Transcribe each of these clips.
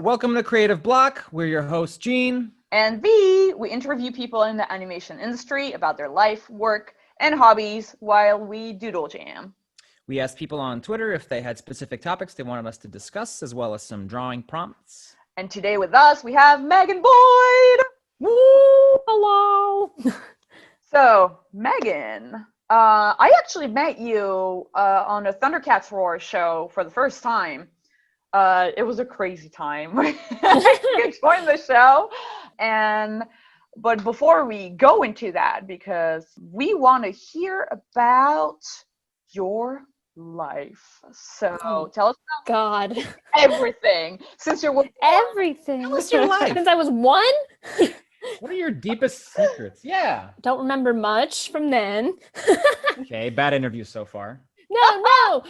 Welcome to Creative Block. We're your host, Gene. And V, we interview people in the animation industry about their life, work, and hobbies while we doodle jam. We asked people on Twitter if they had specific topics they wanted us to discuss, as well as some drawing prompts. And today with us, we have Megan Boyd. Woo! Hello! So, Megan, I actually met you on a Thundercats Roar show for the first time. It was a crazy time. You joined the show. But before we go into that, because we want to hear about your life. So tell us about God. everything. Since you're Everything. What's your life? Since I was 1? What are your deepest secrets? Yeah. Don't remember much from then. Okay, bad interview so far. No.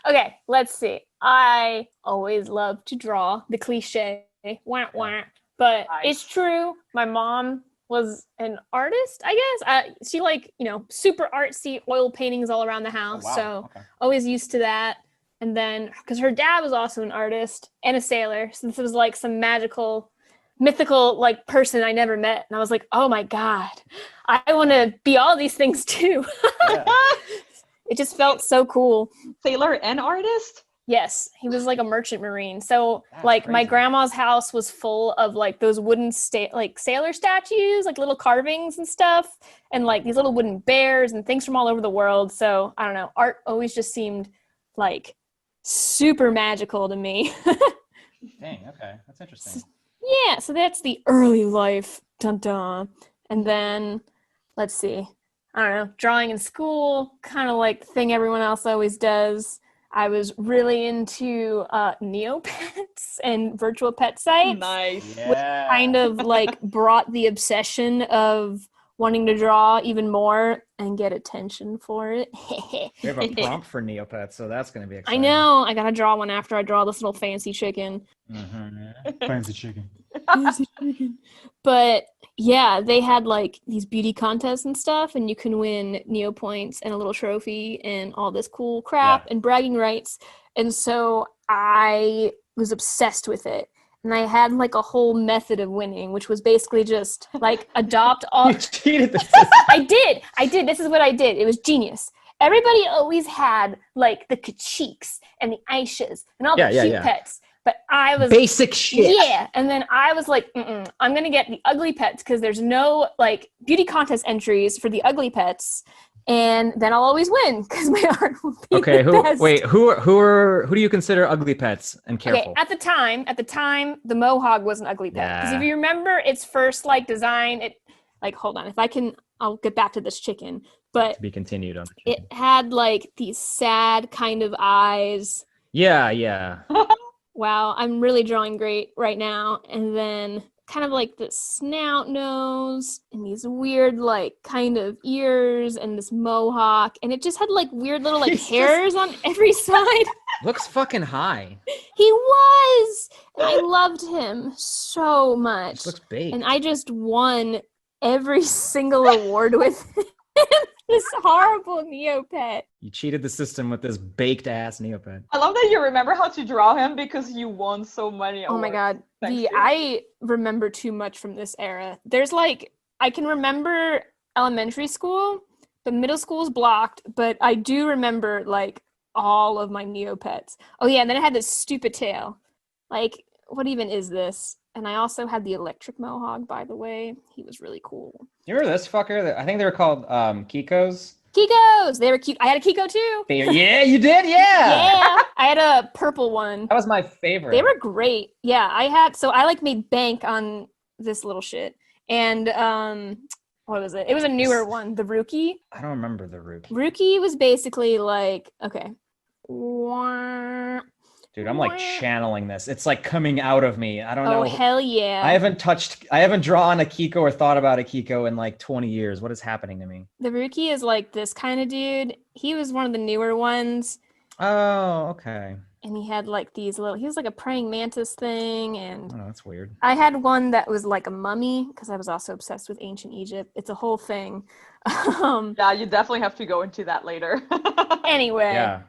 Okay, let's see. I always loved to draw, the cliche. Wah, wah. But Nice. It's true. My mom was an artist, I guess. She super artsy oil paintings all around the house. Oh, wow. So Okay. always used to that. And then, because her dad was also an artist and a sailor, so this was like some mythical person I never met. And I was like, oh my God, I want to be all these things too. Yeah. It just felt so cool. sailor and artist? Yes, he was like a merchant marine. So That's my crazy. grandma's house was full of like those wooden sailor statues, like little carvings and stuff, and like these little wooden bears and things from all over the world. So I don't know, art always just seemed like super magical to me. Dang, okay. That's interesting. Yeah, so that's the early life. Dun dun. And then let's see. I don't know, drawing in school, kind of like the thing everyone else always does. I was really into Neopets and virtual pet sites. Nice. Yeah. Kind of like brought the obsession of wanting to draw even more and get attention for it. We have a prompt for Neopets, so that's going to be I exciting. know. I gotta draw one after I draw this little fancy chicken. Mm-hmm. Fancy chicken. But yeah, they had like these beauty contests and stuff, and you can win Neo points and a little trophy and all this cool crap and bragging rights. And so I was obsessed with it. And I had like a whole method of winning, which was basically just like adopt all. You cheated the system. I did. This is what I did. It was genius. Everybody always had like the Kachiks and the Aishas and all the cute pets. But I was Basic shit. Yeah, and then I was like, I'm gonna get the ugly pets because there's no like beauty contest entries for the ugly pets, and then I'll always win because my art will be Okay, the best. who do you consider ugly pets? And careful. Okay, at the time, the Mohawk was an ugly pet because if you remember its first like design, it like hold on, I'll get back to this chicken, but To be continued on. it had like these sad kind of eyes. Yeah. Wow, I'm really drawing great right now. And then kind of like the snout nose and these weird like kind of ears and this mohawk. And it just had like weird little like He's hairs on every side. Looks fucking high. He was! And I loved him so much. Just looks big. And I just won every single award with him. This horrible Neopet. You cheated the system with this baked ass Neopet. I love that you remember how to draw him because you won so many Oh my awards. God. Thanks, dude. I remember too much from this era. There's like, I can remember elementary school, but middle school is blocked, but I do remember like all of my Neopets. Oh yeah, and then I had this stupid tail. Like, what even is this? And I also had the electric mohawk, by the way. He was really cool. You remember this fucker? I think they were called Kikos. Kikos! They were cute. I had a Kiko too. Yeah, you did? Yeah. Yeah, I had a purple one. That was my favorite. They were great. Yeah, I like made bank on this little shit. And what was it? It was a newer one, the Rookie. I don't remember the Rookie. Rookie was basically like, okay. Wah. Dude, I'm like channeling this. It's like coming out of me. I don't know. Oh, hell yeah. I haven't drawn a Kiko or thought about a Kiko in like 20 years. What is happening to me? The Rookie is like this kind of dude. He was one of the newer ones. Oh, okay. And he had like he was like a praying mantis thing. And Oh, that's weird. I had one that was like a mummy because I was also obsessed with ancient Egypt. It's a whole thing. Yeah, you definitely have to go into that later. Anyway. Yeah.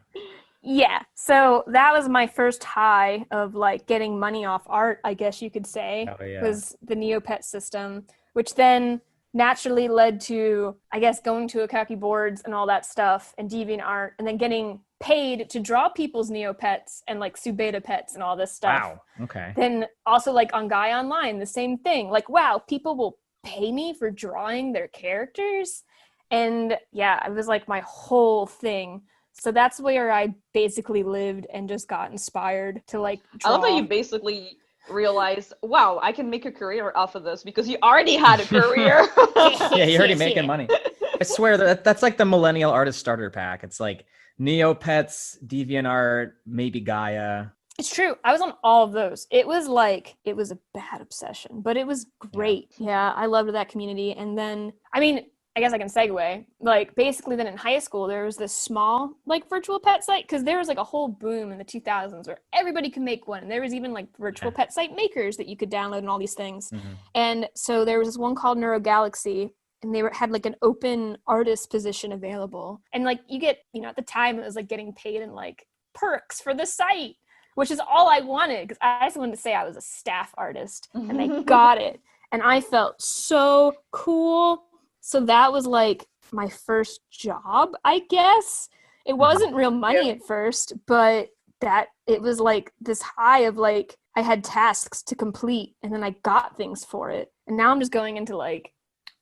Yeah, so that was my first high of like getting money off art, I guess you could say, Oh yeah. was the Neopet system, which then naturally led to, I guess, going to Akaki boards and all that stuff and DeviantArt, and then getting paid to draw people's Neopets and like Subeta pets and all this stuff. Wow. Okay. Then also like on Guy Online, the same thing. Like, wow, people will pay me for drawing their characters. And yeah, it was like my whole thing. So that's where I basically lived and just got inspired to like draw. I love that you basically realized, wow, I can make a career off of this because you already had a career. Yeah, you're already making money. I swear that's like the millennial artist starter pack. It's like Neopets, DeviantArt, maybe Gaia. It's true. I was on all of those. It was a bad obsession, but it was great. Yeah, I loved that community. And then, I mean, I guess I can segue. Like, basically then in high school, there was this small, like, virtual pet site, because there was, like, a whole boom in the 2000s where everybody could make one. And there was even, like, virtual pet site makers that you could download and all these things. Mm-hmm. And so there was this one called NeuroGalaxy, and they had, like, an open artist position available. And, like, you get, at the time, it was, like, getting paid in, like, perks for the site, which is all I wanted, because I just wanted to say I was a staff artist, and they got it. And I felt so cool. So that was like my first job, I guess. It wasn't real money at first, but that it was like this high of like I had tasks to complete and then I got things for it. And now I'm just going into like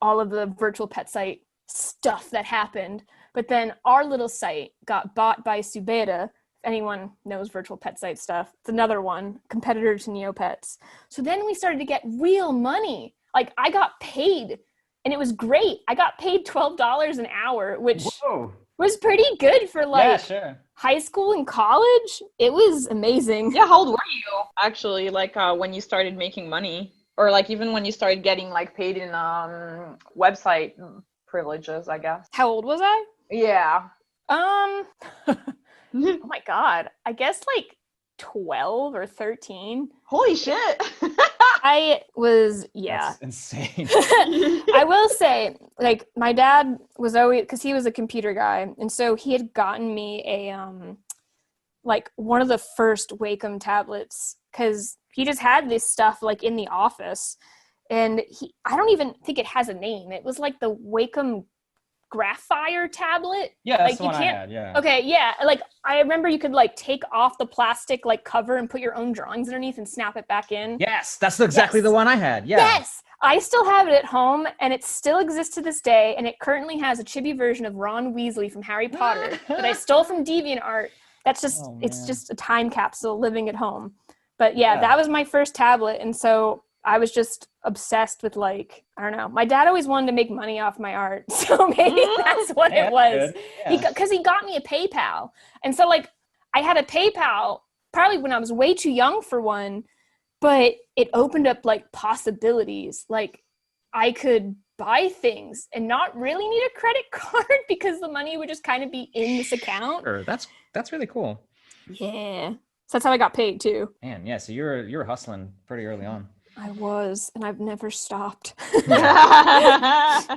all of the virtual pet site stuff that happened. But then our little site got bought by Subeta. If anyone knows virtual pet site stuff, it's another one, competitor to Neopets. So then we started to get real money. Like I got paid. And it was great. I got paid $12 an hour, which was pretty good for like high school and college. It was amazing. Yeah, how old were you actually? Like when you started making money, or like even when you started getting like paid in website privileges, I guess. How old was I? Yeah. Oh my God. I guess like 12 or 13. Holy shit. I was, yeah. That's insane. I will say, like, my dad was always, because he was a computer guy, and so he had gotten me a, like, one of the first Wacom tablets, because he just had this stuff, like, in the office, and I don't even think it has a name. It was, like, the Wacom Graphire tablet. Yeah, that's like, the one I had, yeah. Okay, yeah. Like, I remember you could, like, take off the plastic, like, cover and put your own drawings underneath and snap it back in. Yes, that's exactly the one I had, yeah. Yes! I still have it at home, and it still exists to this day, and it currently has a chibi version of Ron Weasley from Harry Potter that I stole from DeviantArt. That's just, it's just a time capsule living at home. But yeah, that was my first tablet, and so I was just obsessed with, like, I don't know. My dad always wanted to make money off my art, so maybe that's what it was. Because he got me a PayPal. And so, like, I had a PayPal probably when I was way too young for one, but it opened up, like, possibilities. Like, I could buy things and not really need a credit card because the money would just kind of be in this account. Sure, that's really cool. Yeah. So that's how I got paid, too. Man, yeah, so you were hustling pretty early on. I was, and I've never stopped. When I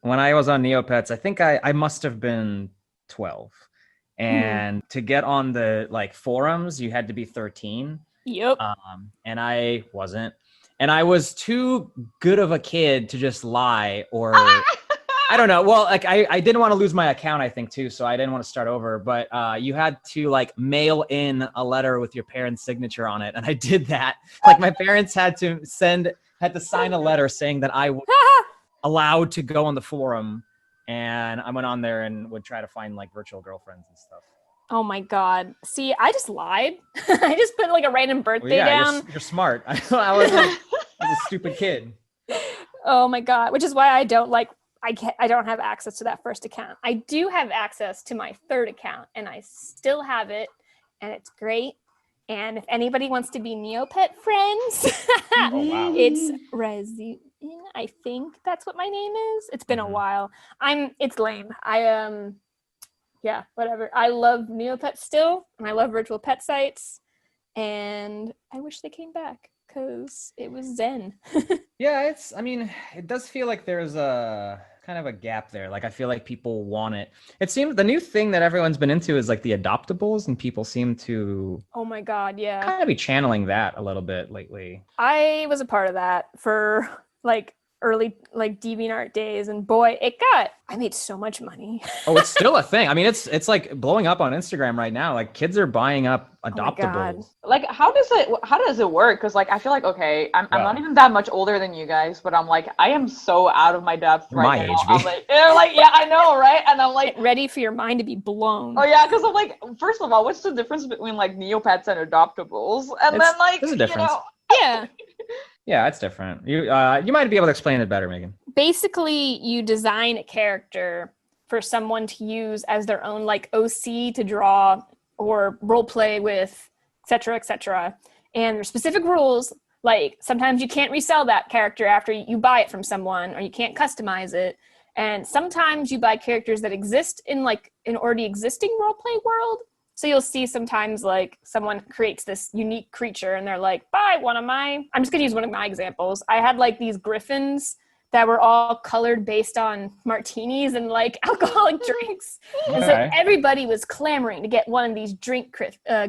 was on Neopets, I think I must have been 12. And to get on the like forums, you had to be 13. Yep. And I wasn't. And I was too good of a kid to just lie or I don't know. Well, like I didn't want to lose my account, I think too, so I didn't want to start over. But you had to like mail in a letter with your parents' signature on it, and I did that. Like my parents had to sign a letter saying that I was allowed to go on the forum, and I went on there and would try to find like virtual girlfriends and stuff. Oh my God! See, I just lied. I just put like a random birthday down. You're smart. I was a stupid kid. Oh my God! Which is why I don't like. I don't have access to that first account. I do have access to my third account, and I still have it, and it's great. And if anybody wants to be Neopet friends, it's Resin. I think that's what my name is. It's been a while. It's lame. Yeah, whatever. I love Neopets still, and I love virtual pet sites, and I wish they came back because it was zen. Yeah, it does feel like there's a kind of a gap there. Like I feel like people want it. It seems the new thing that everyone's been into is like the adoptables, and people seem to Oh my God, yeah. kind of be channeling that a little bit lately. I was a part of that for like early like DeviantArt days, and boy, I made so much money. Oh, it's still a thing. I mean, it's like blowing up on Instagram right now. Like kids are buying up Oh my God. adoptables. Like, how does it work? Because like I feel like, okay, I'm not even that much older than you guys, but I'm like, I am so out of my depth You're right my now. age, I'm like, yeah, I know, right? And I'm like, Get ready for your mind to be blown. oh yeah, because I'm like, first of all, what's the difference between like Neopets and adoptables? And then like, there's a difference. Yeah. Yeah, it's different. You might be able to explain it better, Megan. Basically, you design a character for someone to use as their own like OC to draw or role play with, etc., etc. And there's specific rules. Like sometimes you can't resell that character after you buy it from someone, or you can't customize it. And sometimes you buy characters that exist in like an already existing role play world. So you'll see sometimes like someone creates this unique creature and they're like, buy one of my, I'm just gonna use one of my examples. I had like these griffins that were all colored based on martinis and like alcoholic drinks. And so Okay. everybody was clamoring to get one of these drink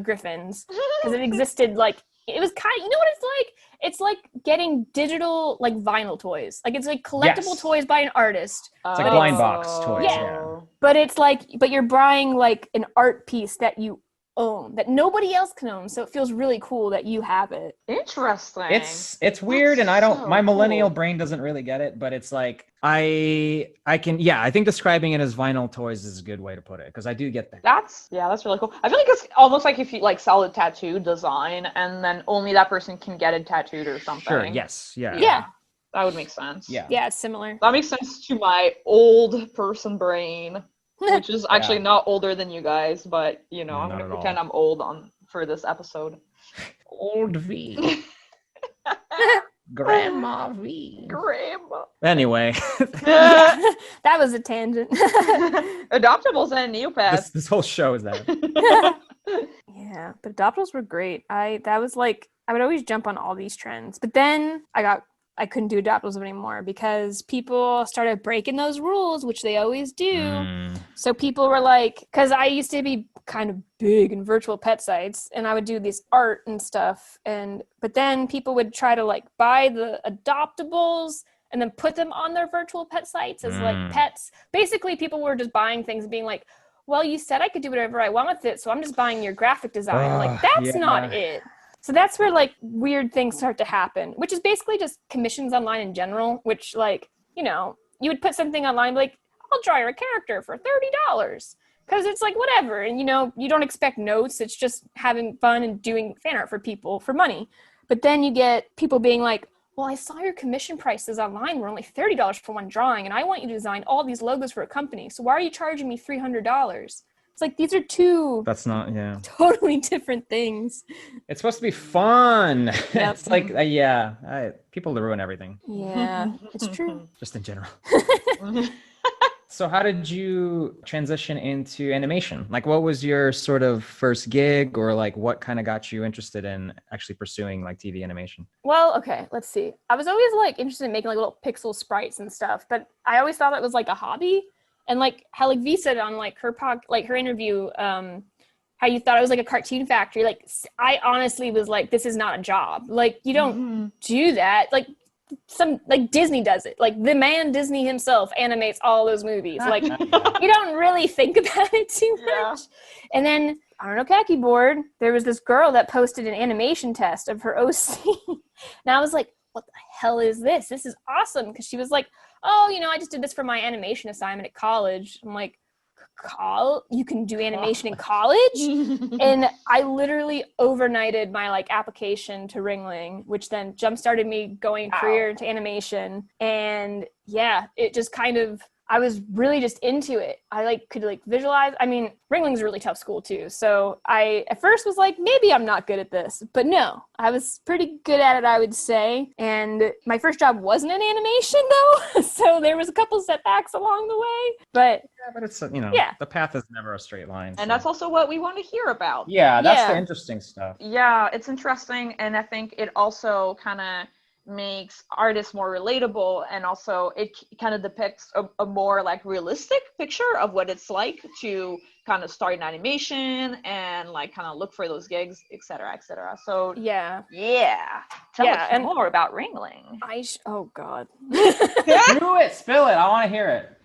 griffins because it existed like, it was kind of, you know what it's like? It's like getting digital like vinyl toys. Like it's like collectible Yes. toys by an artist. It's But like blind box toys. Yeah. Yeah. But it's like, but you're buying like an art piece that you own, that nobody else can own. So it feels really cool that you have it. Interesting. It's weird, and I don't. so My millennial cool. brain doesn't really get it, but it's like I can. Yeah, I think describing it as vinyl toys is a good way to put it, because I do get that. That's really cool. I feel like it's almost like if you like sell a tattoo design and then only that person can get it tattooed or something. Sure. Yes. Yeah. Yeah. That would make sense. Yeah. Yeah, it's similar. That makes sense to my old person brain, which is actually not older than you guys, but you know, No, I'm not gonna at pretend all. I'm old for this episode. Old V. Grandma V. Grandma. Anyway, That was a tangent. Adoptables and Neopets. this whole show is that. Yeah, but adoptables were great. That was like, I would always jump on all these trends. But then I couldn't do adoptables anymore because people started breaking those rules, which they always do. Mm. So people were like, because I used to be kind of big in virtual pet sites, and I would do this art and stuff, but then people would try to like buy the adoptables and then put them on their virtual pet sites as like pets. Basically, people were just buying things and being like, well, you said I could do whatever I want with it, so I'm just buying your graphic design. Like, that's not it. So that's where like weird things start to happen, which is basically just commissions online in general, which like, you know, you would put something online like, I'll draw your character for $30 because it's like whatever. And, you know, you don't expect notes. It's just having fun and doing fan art for people for money. But then you get people being like, well, I saw your commission prices online were only $30 for one drawing, and I want you to design all these logos for a company. So why are you charging me $300? It's like, these are two That's not. Yeah. totally different things. It's supposed to be fun. Yep. It's like people ruin everything, Yeah, it's true. just in general. So how did you transition into animation? Like, what was your sort of first gig, or like what kind of got you interested in actually pursuing like TV animation? Well, okay, let's see. I was always like interested in making like little pixel sprites and stuff, but I always thought it was like a hobby. And like how like V said on like her interview, how you thought it was like a cartoon factory. Like I honestly was like, this is not a job. Like you don't do that. Like Disney does it. Like the man Disney himself animates all those movies. Like you don't really think about it too much. And then on an Okaki board, there was this girl that posted an animation test of her OC. And I was like, what the hell is this? This is awesome. Because she was like, oh, you know, I just did this for my animation assignment at college. I'm like, you can do animation in college? And I literally overnighted my like application to Ringling, which then jump-started me going career into animation. And yeah, it just kind of, I was really just into it. I like could like visualize. I mean, Ringling's a really tough school too. So I at first was like, maybe I'm not good at this, but no, I was pretty good at it, I would say. And my first job wasn't in animation though. So there was a couple setbacks along the way, but Yeah, but it's the path is never a straight line. And that's also what we want to hear about. that's Yeah. the interesting stuff. Yeah, it's interesting, and I think it also kind of makes artists more relatable, and also it kind of depicts a more like realistic picture of what it's like to kind of start in animation and like kind of look for those gigs, etc., etc. So Yeah. Tell Yeah, us and more about Ringling. oh God. Do it, spill it. I want to hear it.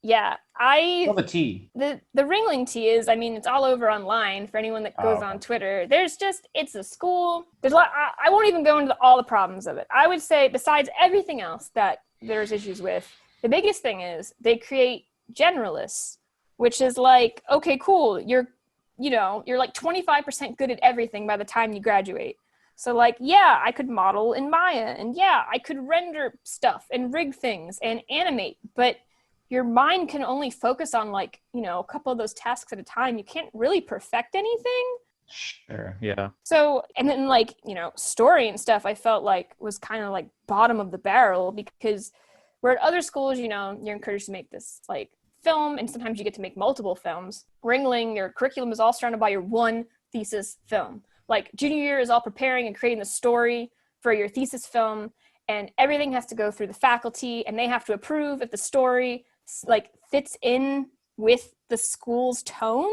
Yeah, Spill the tea. the Ringling tea is, I mean, it's all over online for anyone that goes on Twitter. It's a school. There's a lot. I won't even go into all the problems of it. I would say, besides everything else that there's issues with, the biggest thing is they create generalists, which is like, okay, cool, you're like 25% good at everything by the time you graduate. So like, yeah, I could model in Maya, and yeah, I could render stuff and rig things and animate, but your mind can only focus on like, a couple of those tasks at a time. You can't really perfect anything. Sure, yeah. So, and then like, story and stuff, I felt like was kind of like bottom of the barrel, because where at other schools, you're encouraged to make this like film, and sometimes you get to make multiple films. Ringling, your curriculum is all surrounded by your one thesis film. Like junior year is all preparing and creating the story for your thesis film, and everything has to go through the faculty, and they have to approve if the story like fits in with the school's tone.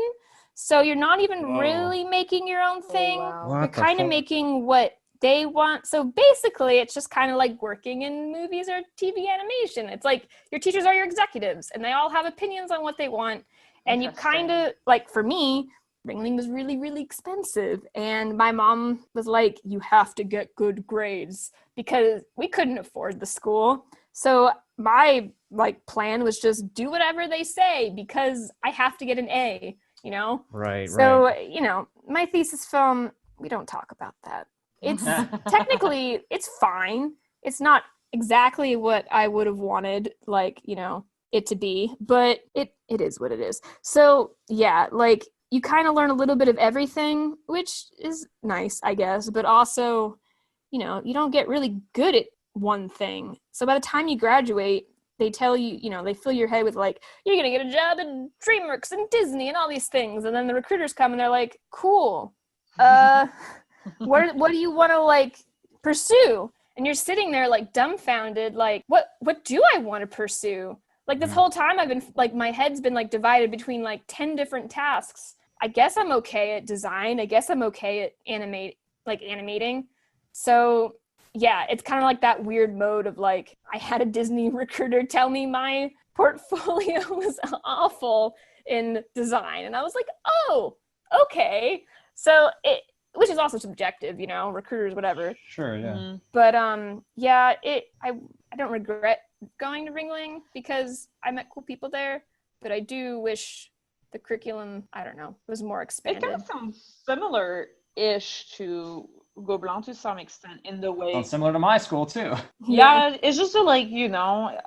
So you're not even really making your own thing. Oh, wow. You're kind of making what they want. So basically it's just kind of like working in movies or TV animation. It's like your teachers are your executives, and they all have opinions on what they want. And you kind of, like, for me, Ringling was really, really expensive. And my mom was like, you have to get good grades, because we couldn't afford the school. So my like plan was just do whatever they say, because I have to get an A, Right. So, my thesis film, we don't talk about that. It's technically, it's fine. It's not exactly what I would have wanted, like, it to be, but it is what it is. So yeah, like, you kind of learn a little bit of everything, which is nice, I guess, but also, you don't get really good at one thing. So by the time you graduate, they tell you, they fill your head with like, you're going to get a job at DreamWorks and Disney and all these things. And then the recruiters come and they're like, cool. What do you want to like pursue? And you're sitting there like dumbfounded, like, what do I want to pursue? Like this whole time I've been like, my head's been like divided between like 10 different tasks. I guess I'm okay at design. I guess I'm okay at animating. So yeah, it's kind of like that weird mode of like, I had a Disney recruiter tell me my portfolio was awful in design. And I was like, oh, okay. So which is also subjective, recruiters, whatever. Sure, yeah. Mm-hmm. But yeah, I don't regret going to Ringling because I met cool people there, but I do wish the curriculum, I don't know, was more expanded. It kind of sounds similar-ish to Gobelin to some extent in the way. Well, similar to my school too. Yeah, it's just like,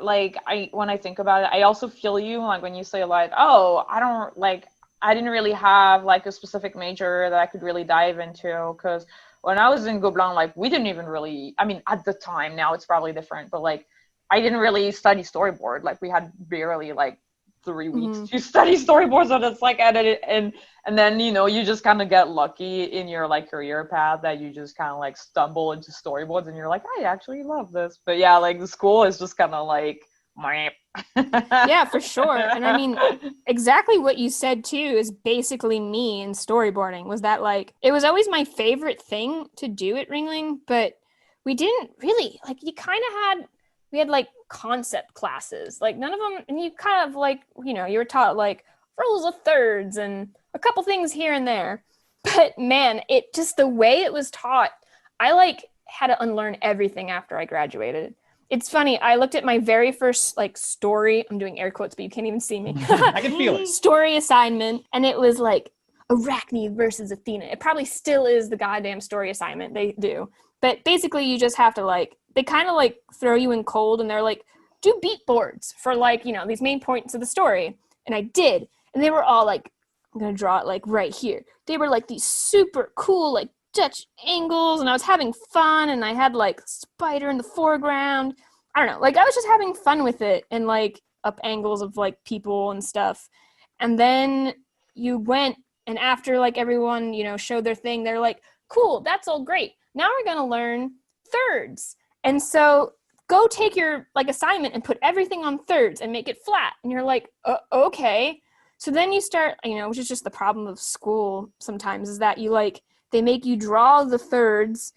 like when I think about it, I also feel you like when you say like, oh, I didn't really have like a specific major that I could really dive into, because when I was in Gobelin, like we didn't even really, I mean, at the time, now it's probably different, but like I didn't really study storyboard. Like we had barely like 3 weeks to study storyboards, so it's like edit and then you just kind of get lucky in your like career path that you just kind of like stumble into storyboards and you're like, I actually love this. But yeah, like the school is just kind of like yeah, for sure. And I mean, exactly what you said too is basically me in storyboarding. Was that like, it was always my favorite thing to do at Ringling, but we didn't really like, we had like concept classes, like none of them, and you kind of like, you were taught like rules of thirds and a couple things here and there, but man, it just, the way it was taught, I like had to unlearn everything after I graduated. It's funny, I looked at my very first like story, I'm doing air quotes, but you can't even see me. I can feel it. Story assignment, and it was like Arachne versus Athena. It probably still is the goddamn story assignment they do. But basically you just have to like, they kind of like throw you in cold and they're like, do beat boards for like, these main points of the story. And I did. And they were all like, I'm going to draw it like right here. They were like these super cool, like Dutch angles. And I was having fun. And I had like spider in the foreground. I don't know. Like I was just having fun with it and like up angles of like people and stuff. And then you went, and after like everyone, showed their thing, they're like, cool, that's all great. Now we're going to learn thirds. And so go take your like assignment and put everything on thirds and make it flat. And you're like, okay. So then you start, which is just the problem of school sometimes, is that they make you draw the thirds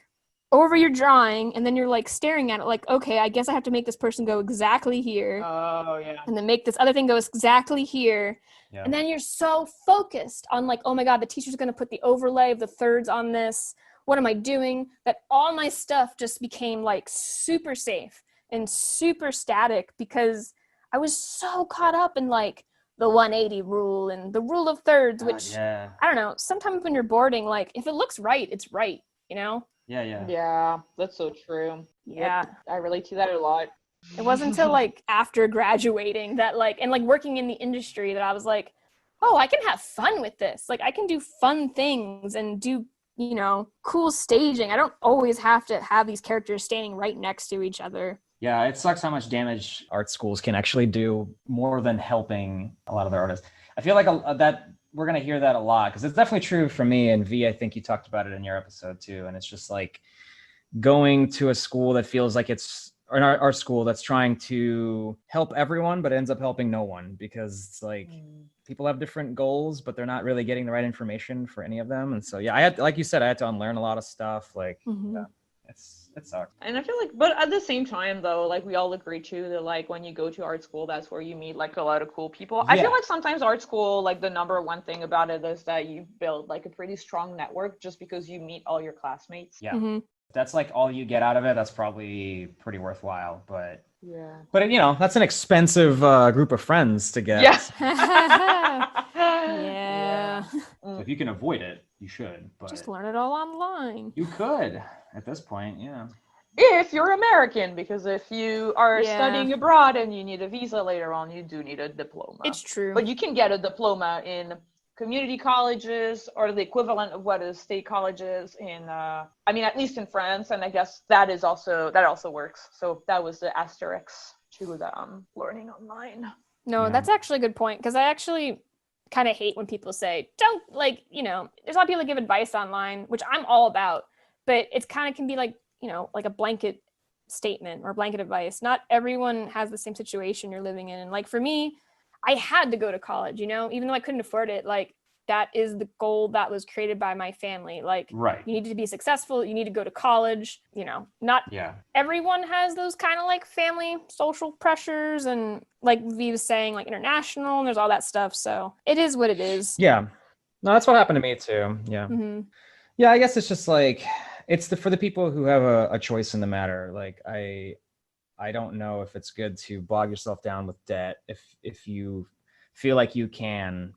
over your drawing, and then you're like staring at it like, okay, I guess I have to make this person go exactly here. Oh, yeah. And then make this other thing go exactly here. Yeah. And then you're so focused on like, oh my God, the teacher's going to put the overlay of the thirds on this. What am I doing? That all my stuff just became like super safe and super static because I was so caught up in like the 180 rule and the rule of thirds, which I don't know, sometimes when you're boarding, like if it looks right, it's right, Yeah. Yeah, that's so true. Yeah. Yep, I relate to that a lot. It wasn't until like after graduating that like, and like working in the industry that I was like, oh, I can have fun with this. Like I can do fun things and do, cool staging. I don't always have to have these characters standing right next to each other. Yeah, it sucks how much damage art schools can actually do more than helping a lot of their artists. I feel like that we're going to hear that a lot because it's definitely true for me. And V, I think you talked about it in your episode too. And it's just like going to a school that feels like it's, or our school that's trying to help everyone, but ends up helping no one because it's like people have different goals, but they're not really getting the right information for any of them. And so, yeah, I had, like you said, I had to unlearn a lot of stuff. Like, yeah, it sucks. And I feel like, but at the same time though, like we all agree too that like when you go to art school, that's where you meet like a lot of cool people. I feel like sometimes art school, like the number one thing about it is that you build like a pretty strong network just because you meet all your classmates. Yeah. Mm-hmm. That's like all you get out of it. That's probably pretty worthwhile, but that's an expensive group of friends to get. Yeah. So if you can avoid it, you should. But just learn it all online. You could at this point, yeah. If you're American, because if you are studying abroad and you need a visa later on, you do need a diploma. It's true. But you can get a diploma in community colleges or the equivalent of what is state colleges in at least in France, and I guess that also works. So that was the asterisk to the learning online. No, that's actually a good point, because I actually kind of hate when people say don't, like, there's a lot of people that give advice online, which I'm all about, but it's kind of can be like, like a blanket statement or blanket advice. Not everyone has the same situation you're living in. And like for me, I had to go to college, even though I couldn't afford it. Like that is the goal that was created by my family. Like, you need to be successful. You need to go to college. Not everyone has those kind of like family social pressures. And like V was saying, like international, and there's all that stuff. So it is what it is. Yeah. No, that's what happened to me too. Yeah. Mm-hmm. Yeah. I guess it's just like, it's for the people who have a choice in the matter. Like I don't know if it's good to bog yourself down with debt if you feel like you can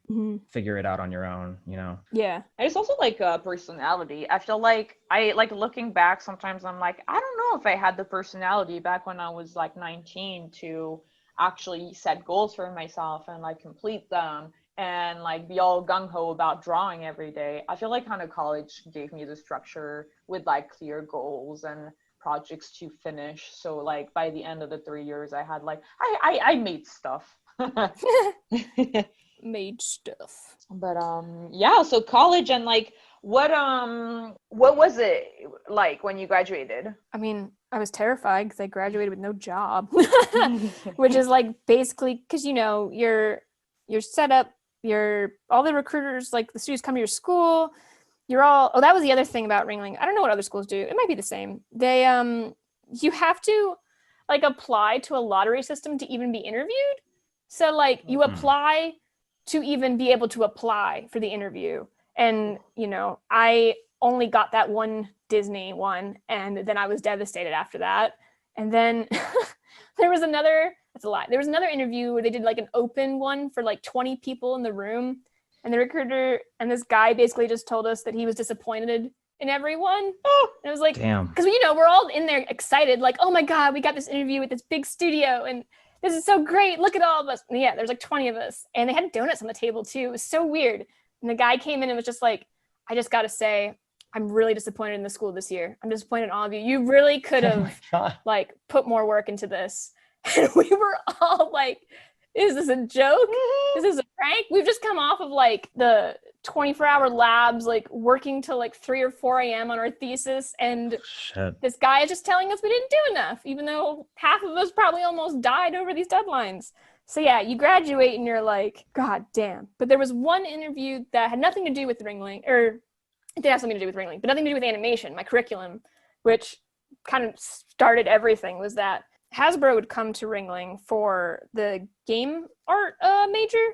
figure it out on your own, Yeah. And it's also like a personality. I feel like looking back, sometimes I'm like, I don't know if I had the personality back when I was like 19 to actually set goals for myself and like complete them and like be all gung-ho about drawing every day. I feel like kind of college gave me the structure with like clear goals and projects to finish. So like by the end of the 3 years, I had like I made stuff. Made stuff. But so college, and like what was it like when you graduated? I mean, I was terrified because I graduated with no job, which is like basically because you're set up, all the recruiters, like the students come to your school. That was the other thing about Ringling. I don't know what other schools do. It might be the same. They you have to like apply to a lottery system to even be interviewed. So like you apply to even be able to apply for the interview. And, I only got that one Disney one, and then I was devastated after that. And then there was another interview where they did like an open one for like 20 people in the room. And the recruiter and this guy basically just told us that he was disappointed in everyone. Oh, and it was like, damn. Because, we're all in there excited, like, oh my God, we got this interview with this big studio. And this is so great. Look at all of us. And yeah, there's like 20 of us. And they had donuts on the table too. It was so weird. And the guy came in and was just like, I just got to say, I'm really disappointed in the school this year. I'm disappointed in all of you. You really could have like put more work into this. And we were all like Is this a joke? Is this a prank? We've just come off of like the 24-hour labs, like working till like 3 or 4 a.m. on our thesis, and Shit. this guy is just telling us we didn't do enough, even though half of us probably almost died over these deadlines. So yeah, you graduate and you're like, God damn. But there was one interview that had nothing to do with Ringling, or it did have something to do with Ringling, but nothing to do with animation, my curriculum, which kind of started everything, was that Hasbro would come to Ringling for the game art major,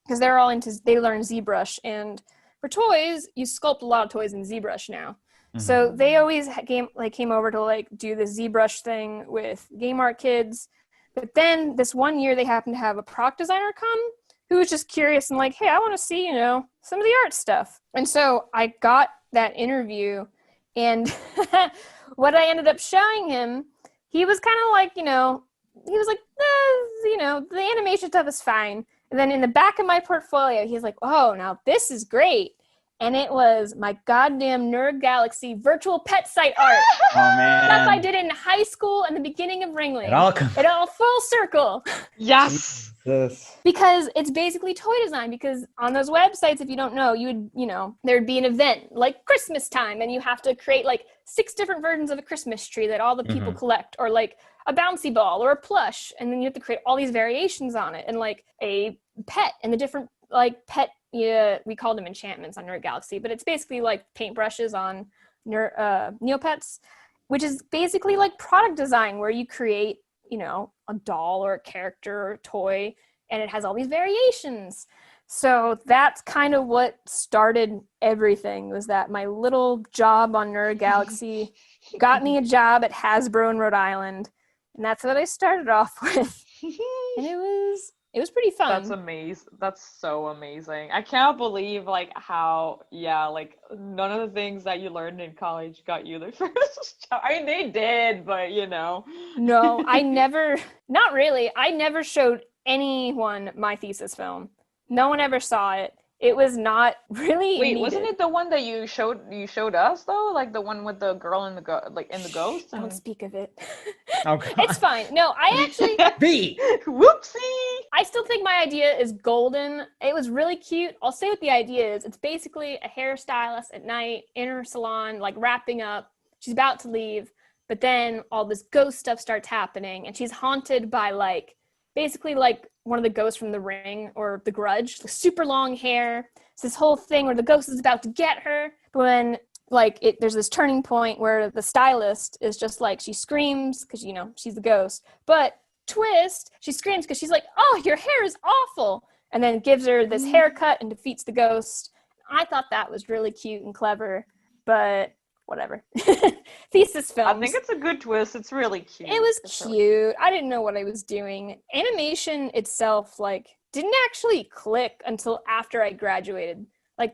because they're all they learn ZBrush, and for toys, you sculpt a lot of toys in ZBrush now. Mm-hmm. So they always came over to like do the ZBrush thing with game art kids. But then this one year they happened to have a product designer come who was just curious and like, hey, I want to see, some of the art stuff. And so I got that interview, and what I ended up showing him, he was kind of like, he was like, the animation stuff is fine. And then in the back of my portfolio, he's like, oh, now this is great. And it was my goddamn Nerd Galaxy virtual pet site art. Oh, man. Stuff I did in high school and the beginning of Ringling. It all full circle. Yes. Jesus. Because it's basically toy design. Because on those websites, if you don't know, there'd be an event like Christmas time, and you have to create like 6 different versions of a Christmas tree that all the people collect, or like a bouncy ball or a plush, and then you have to create all these variations on it, and like a pet and the different like pet. Yeah, we called them enchantments on Nerd Galaxy, but it's basically like paintbrushes on Neopets, which is basically like product design where you create, a doll or a character or a toy, and it has all these variations. So that's kind of what started everything, was that my little job on Nerd Galaxy got me a job at Hasbro in Rhode Island, and that's what I started off with. And it was pretty fun. That's amazing. That's so amazing. I can't believe how none of the things that you learned in college got you the first job. I mean, they did, but No, not really. I never showed anyone my thesis film. No one ever saw it. It was not really Wait, needed. wasn't it the one that you showed us though? Like the one with the girl in the ghost? Don't speak of it. Oh, God. It's fine. No, I actually Whoopsie. I still think my idea is golden. It was really cute. I'll say what the idea is. It's basically a hairstylist at night in her salon, like wrapping up. She's about to leave, but then all this ghost stuff starts happening, and she's haunted by basically one of the ghosts from The Ring or The Grudge, the super long hair. It's this whole thing where the ghost is about to get her, but when there's this turning point where the stylist is just like, she screams because she's the ghost, but twist, she screams because she's like, oh, your hair is awful, and then gives her this haircut and defeats the ghost. I thought that was really cute and clever, but whatever. Thesis films. I think it's a good twist. It's really cute. It was cute. I didn't know what I was doing. Animation itself, didn't actually click until after I graduated.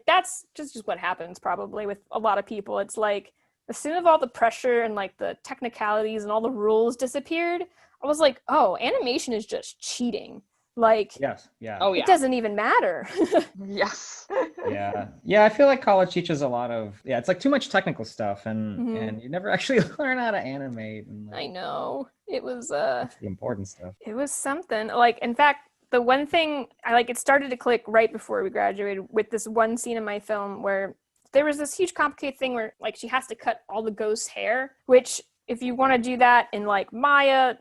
That's just what happens probably with a lot of people. It's as soon as all the pressure and the technicalities and all the rules disappeared, I was like, oh, animation is just cheating. Yes, yeah. Oh, yeah. It doesn't even matter. Yes. Yeah. I feel like college teaches a lot of, it's too much technical stuff, and you never actually learn how to animate. And, I know. It was that's the important stuff. It was something. In fact, the one thing it started to click right before we graduated with this one scene in my film where there was this huge complicated thing where she has to cut all the ghost's hair, which if you want to do that in Maya,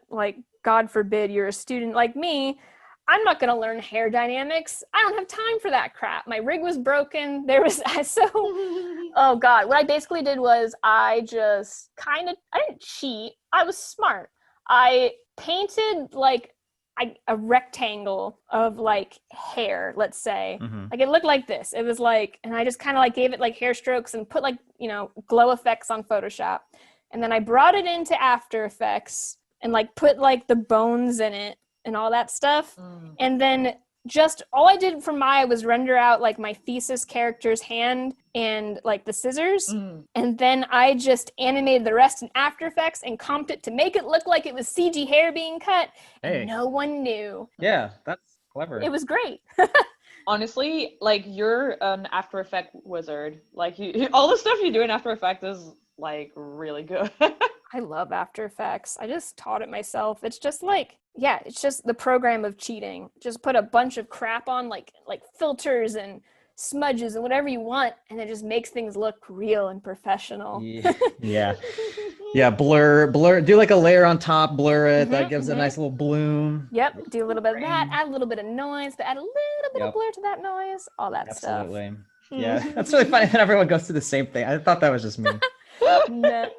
God forbid you're a student like me, I'm not going to learn hair dynamics. I don't have time for that crap. My rig was broken. Oh God, what I basically did was I didn't cheat. I was smart. I painted a rectangle of hair, let's say. It looked like this. It was and I just kind of gave it hair strokes and put glow effects on Photoshop. And then I brought it into After Effects and put the bones in it and all that stuff. And then just all I did for Maya was render out my thesis character's hand and the scissors. And then I just animated the rest in After Effects and comped it to make it look like it was CG hair being cut. Hey. And no one knew. Yeah, that's clever. It was great. Honestly, you're an After Effects wizard. All the stuff you do in After Effects is really good. I love After Effects. I just taught it myself. It's just like, yeah, it's just the program of cheating. Just put a bunch of crap on, like filters and smudges and whatever you want, and it just makes things look real and professional. Yeah. Yeah, blur, do like a layer on top, blur it. That gives it a nice little bloom. Yep, do a little bit of that, add a little bit of noise, but add a little bit of blur to that noise, all that stuff. Absolutely. Yeah, that's really funny that everyone goes through the same thing. I thought that was just me. No.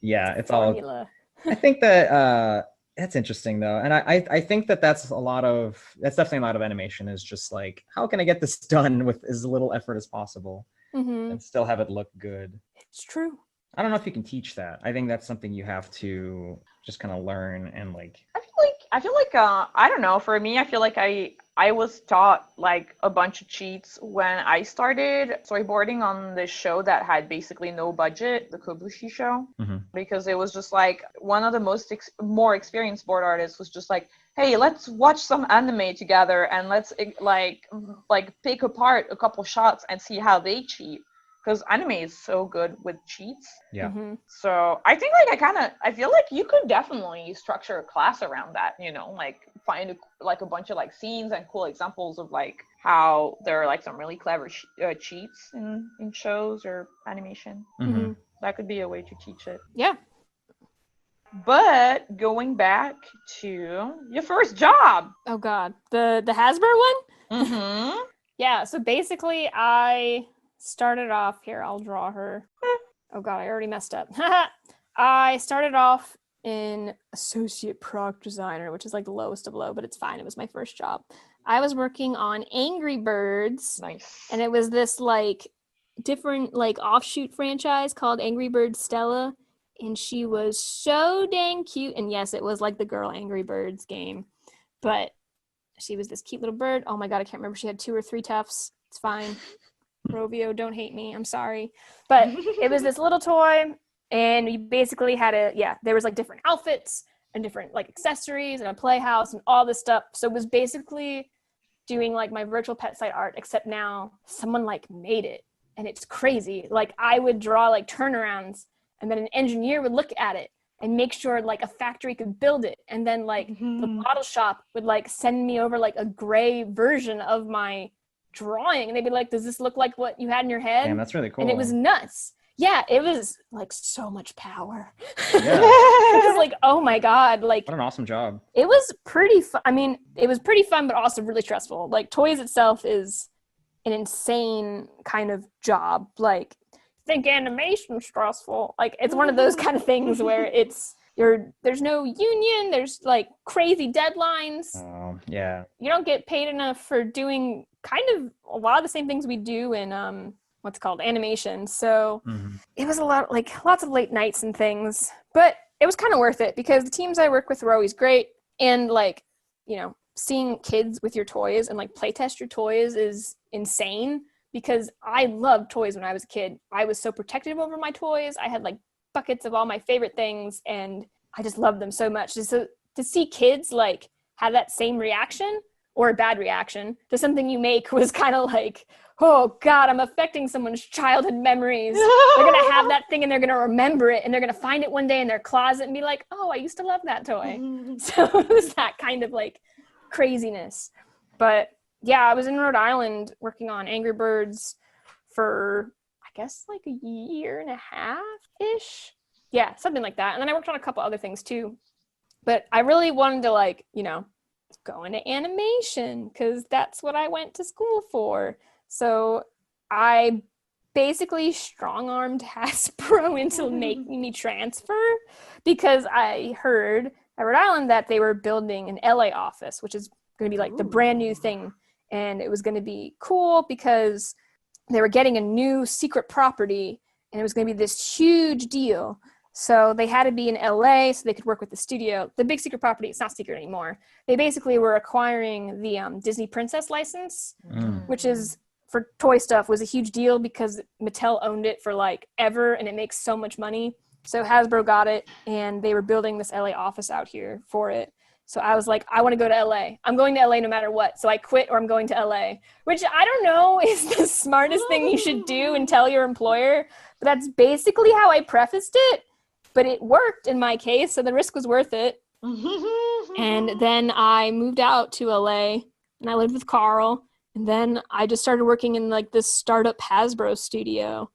Yeah, it's formula. all. I think that that's interesting though, and I think that that's definitely a lot of animation is just like, how can I get this done with as little effort as possible and still have it look good? It's true. I don't know if you can teach that. I think that's something you have to just kind of learn and like. I feel like I don't know. For me, I feel like I was taught like a bunch of cheats when I started storyboarding on this show that had basically no budget, the Kobushi show, because it was just like one of the more experienced board artists was just like, hey, let's watch some anime together and let's like pick apart a couple shots and see how they cheat. Because anime is so good with cheats. Yeah. So I think like I feel like you could definitely structure a class around that, you know, like find a bunch of like scenes and cool examples of like how there are like some really clever cheats in shows or animation. That could be a way to teach it. Yeah. But going back to your first job. Oh God, the Hasbro one? Yeah, so basically I started off here. I'll draw her. Oh God, I already messed up. I started off in associate product designer, which is like the lowest of low, but it's fine. It was my first job. I was working on Angry Birds. Nice. And it was this like different like offshoot franchise called Angry Birds Stella. And she was so dang cute. And yes, it was like the girl Angry Birds game. But she was this cute little bird. Oh my God, I can't remember. She had 2 or 3 tufts. It's fine. Rovio, don't hate me. I'm sorry. But it was this little toy, and you basically had there was like different outfits and different like accessories and a playhouse and all this stuff. So it was basically doing like my virtual pet site art, except now someone like made it. And it's crazy. Like I would draw like turnarounds, and then an engineer would look at it and make sure like a factory could build it. And then like the model shop would like send me over like a gray version of my drawing, and they'd be like, does this look like what you had in your head? Damn, that's really cool. And it was nuts. Yeah, it was like so much power. Yeah. It was like, oh my God, like what an awesome job. It was pretty fun. I mean, it was pretty fun, but also really stressful. Like toys itself is an insane kind of job. Like think animation stressful. Like it's one of those kind of things where there's no union, there's like crazy deadlines. Oh, yeah. You don't get paid enough for doing kind of a lot of the same things we do in what's called animation. So it was a lot, like lots of late nights and things, but it was kind of worth it because the teams I work with were always great. And like, you know, seeing kids with your toys and like play test your toys is insane because I loved toys when I was a kid. I was so protective over my toys. I had like buckets of all my favorite things and I just loved them so much. So to see kids like have that same reaction or a bad reaction to something you make was kind of like, oh God, I'm affecting someone's childhood memories. They're going to have that thing and they're going to remember it and they're going to find it one day in their closet and be like, oh, I used to love that toy. So it was that kind of like craziness. But yeah, I was in Rhode Island working on Angry Birds for, I guess, like a year and a half-ish. Yeah, something like that. And then I worked on a couple other things too. But I really wanted to like, you know, go into animation because that's what I went to school for. So I basically strong-armed Hasbro into making me transfer because I heard at Rhode Island that they were building an LA office, which is going to be like the brand new thing. And it was going to be cool because they were getting a new secret property and it was going to be this huge deal. So they had to be in LA so they could work with the studio. The big secret property, it's not secret anymore. They basically were acquiring the Disney Princess license, which is, for toy stuff, was a huge deal because Mattel owned it for like ever and it makes so much money. So Hasbro got it and they were building this LA office out here for it. So I was like, I want to go to LA. I'm going to LA no matter what. So I quit or I'm going to LA, which I don't know is the smartest thing you should do and tell your employer. But that's basically how I prefaced it. but it worked in my case, so the risk was worth it. And then I moved out to LA and I lived with Carl. And then I just started working in like this startup Hasbro studio.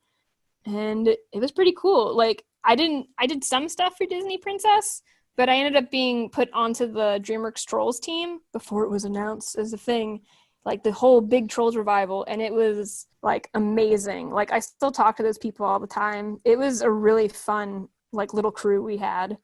And it was pretty cool. Like I did some stuff for Disney Princess, but I ended up being put onto the DreamWorks Trolls team before it was announced as a thing, like the whole big Trolls revival. And it was like amazing. Like I still talk to those people all the time. It was a really fun, like little crew we had.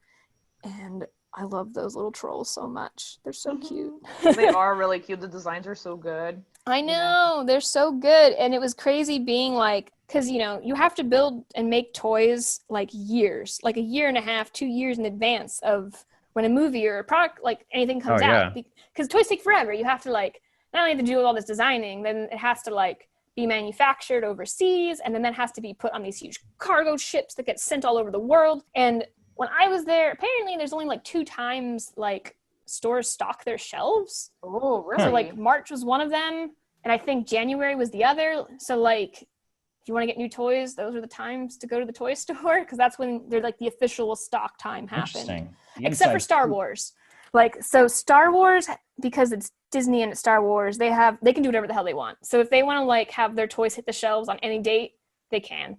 And I love those little trolls so much. They're so cute. They are really cute. The designs are so good. I know. They're so good. And it was crazy being like, because, you know, you have to build and make toys like years, like a year and a half, 2 years in advance of when a movie or a product, like anything comes out. Because toys take forever. You have to like, not only have to do all this designing, then it has to like be manufactured overseas. And then that has to be put on these huge cargo ships that get sent all over the world. And when I was there, apparently there's only like 2 times like stores stock their shelves. Oh, really? So like March was one of them, and I think January was the other. So like if you want to get new toys, those are the times to go to the toy store because that's when they're like the official stock time happened. Except for Star Wars. Like so Star Wars, because it's Disney and it's Star Wars, they can do whatever the hell they want. So if they want to like have their toys hit the shelves on any date, they can.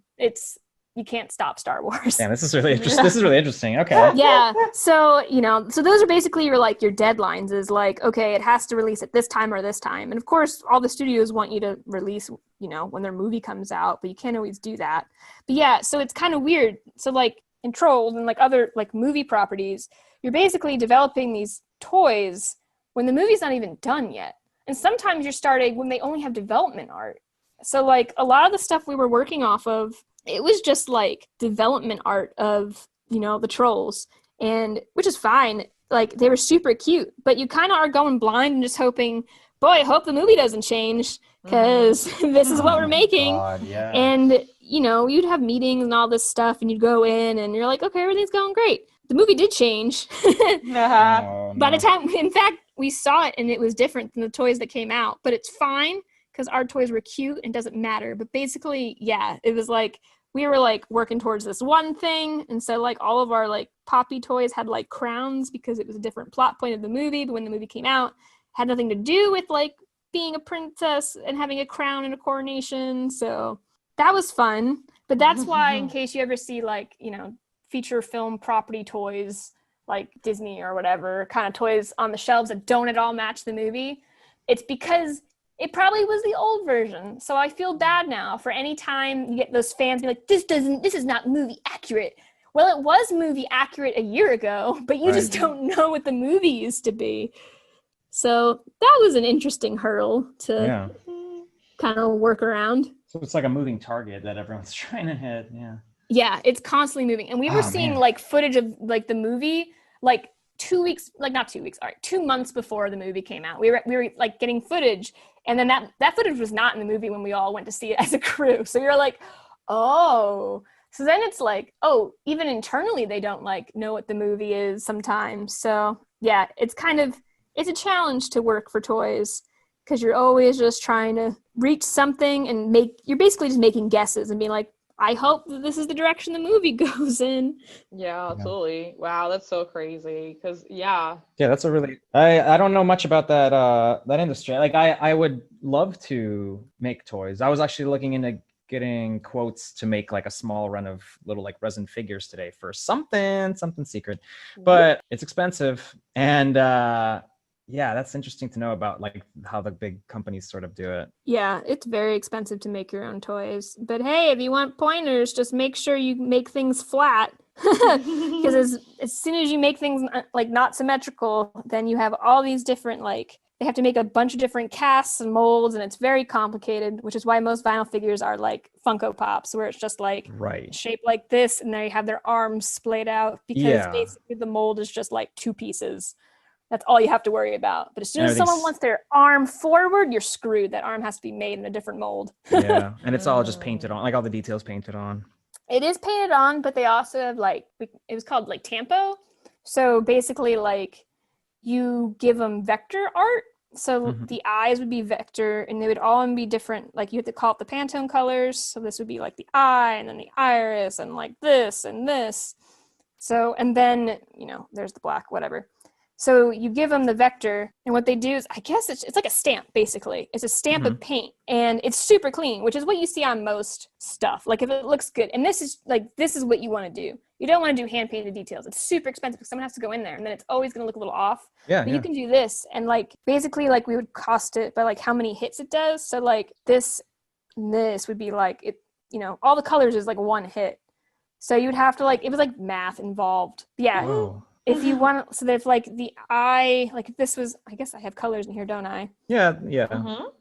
You can't stop Star Wars. Yeah, this is really interesting. This is really interesting. Okay. Yeah. So, you know, so those are basically your deadlines is like, okay, it has to release at this time or this time. And of course, all the studios want you to release, you know, when their movie comes out, but you can't always do that. But yeah, so it's kind of weird. So like in Trolls and like other like movie properties, you're basically developing these toys when the movie's not even done yet. And sometimes you're starting when they only have development art. So like a lot of the stuff we were working off of, it was just like development art of, you know, the trolls, and which is fine. Like they were super cute, but you kind of are going blind and just hoping, boy, I hope the movie doesn't change because this is what we're making. God, yeah. And, you know, you'd have meetings and all this stuff and you'd go in and you're like, okay, everything's going great. The movie did change. By the time, in fact, we saw it and it was different than the toys that came out, but it's fine because our toys were cute and doesn't matter. But basically, yeah, it was like, we were like working towards this one thing. And so like all of our like Poppy toys had like crowns because it was a different plot point of the movie. But when the movie came out, it had nothing to do with like being a princess and having a crown and a coronation. So that was fun. But that's why, in case you ever see like, you know, feature film property toys, like Disney or whatever kind of toys on the shelves that don't at all match the movie, it's because it probably was the old version. So I feel bad now for any time you get those fans be like, this is not movie accurate. Well, it was movie accurate a year ago, but you just don't know what the movie used to be. So that was an interesting hurdle to kind of work around. So it's like a moving target that everyone's trying to hit. Yeah. Yeah, it's constantly moving. And we were seeing like footage of like the movie, like 2 weeks, like not 2 weeks, all right, 2 months before the movie came out. We were like getting footage, and then that footage was not in the movie when we all went to see it as a crew. So we were like, oh. So then it's like, oh, even internally they don't like know what the movie is sometimes. So yeah, it's a challenge to work for toys because you're always just trying to reach something and you're basically just making guesses and being like, I hope that this is the direction the movie goes in. Yeah, absolutely. Wow, that's so crazy. Because that's a really I don't know much about that industry. Like I would love to make toys. I was actually looking into getting quotes to make like a small run of little like resin figures today for something secret, but it's expensive. And yeah, that's interesting to know about like how the big companies sort of do it. Yeah, it's very expensive to make your own toys. But hey, if you want pointers, just make sure you make things flat. Because as soon as you make things like not symmetrical, then you have all these different like, they have to make a bunch of different casts and molds, and it's very complicated, which is why most vinyl figures are like Funko Pops, where it's just like shaped like this, and they have their arms splayed out because basically the mold is just like 2 pieces. That's all you have to worry about. But as soon as someone wants their arm forward, you're screwed. That arm has to be made in a different mold. Yeah, and it's all just painted on, like all the details painted on. It is painted on, but they also have like, it was called like Tampo. So basically like you give them vector art. So the eyes would be vector and they would all be different. Like you have to call it the Pantone colors. So this would be like the eye and then the iris and like this and this. So, and then, there's the black, whatever. So you give them the vector, and what they do is, I guess it's like a stamp, basically. It's a stamp of paint, and it's super clean, which is what you see on most stuff. Like, if it looks good, and this is what you want to do. You don't want to do hand-painted details. It's super expensive because someone has to go in there, and then it's always going to look a little off. Yeah, but you can do this, and, like, basically, like, we would cost it by, like, how many hits it does. So, like, this would be, like, it, all the colors is, like, one hit. So you'd have to, like, it was, like, math involved. Yeah. Whoa. If you want, so there's like the eye, like if this was, I guess I have colors in here, don't I? Yeah. They're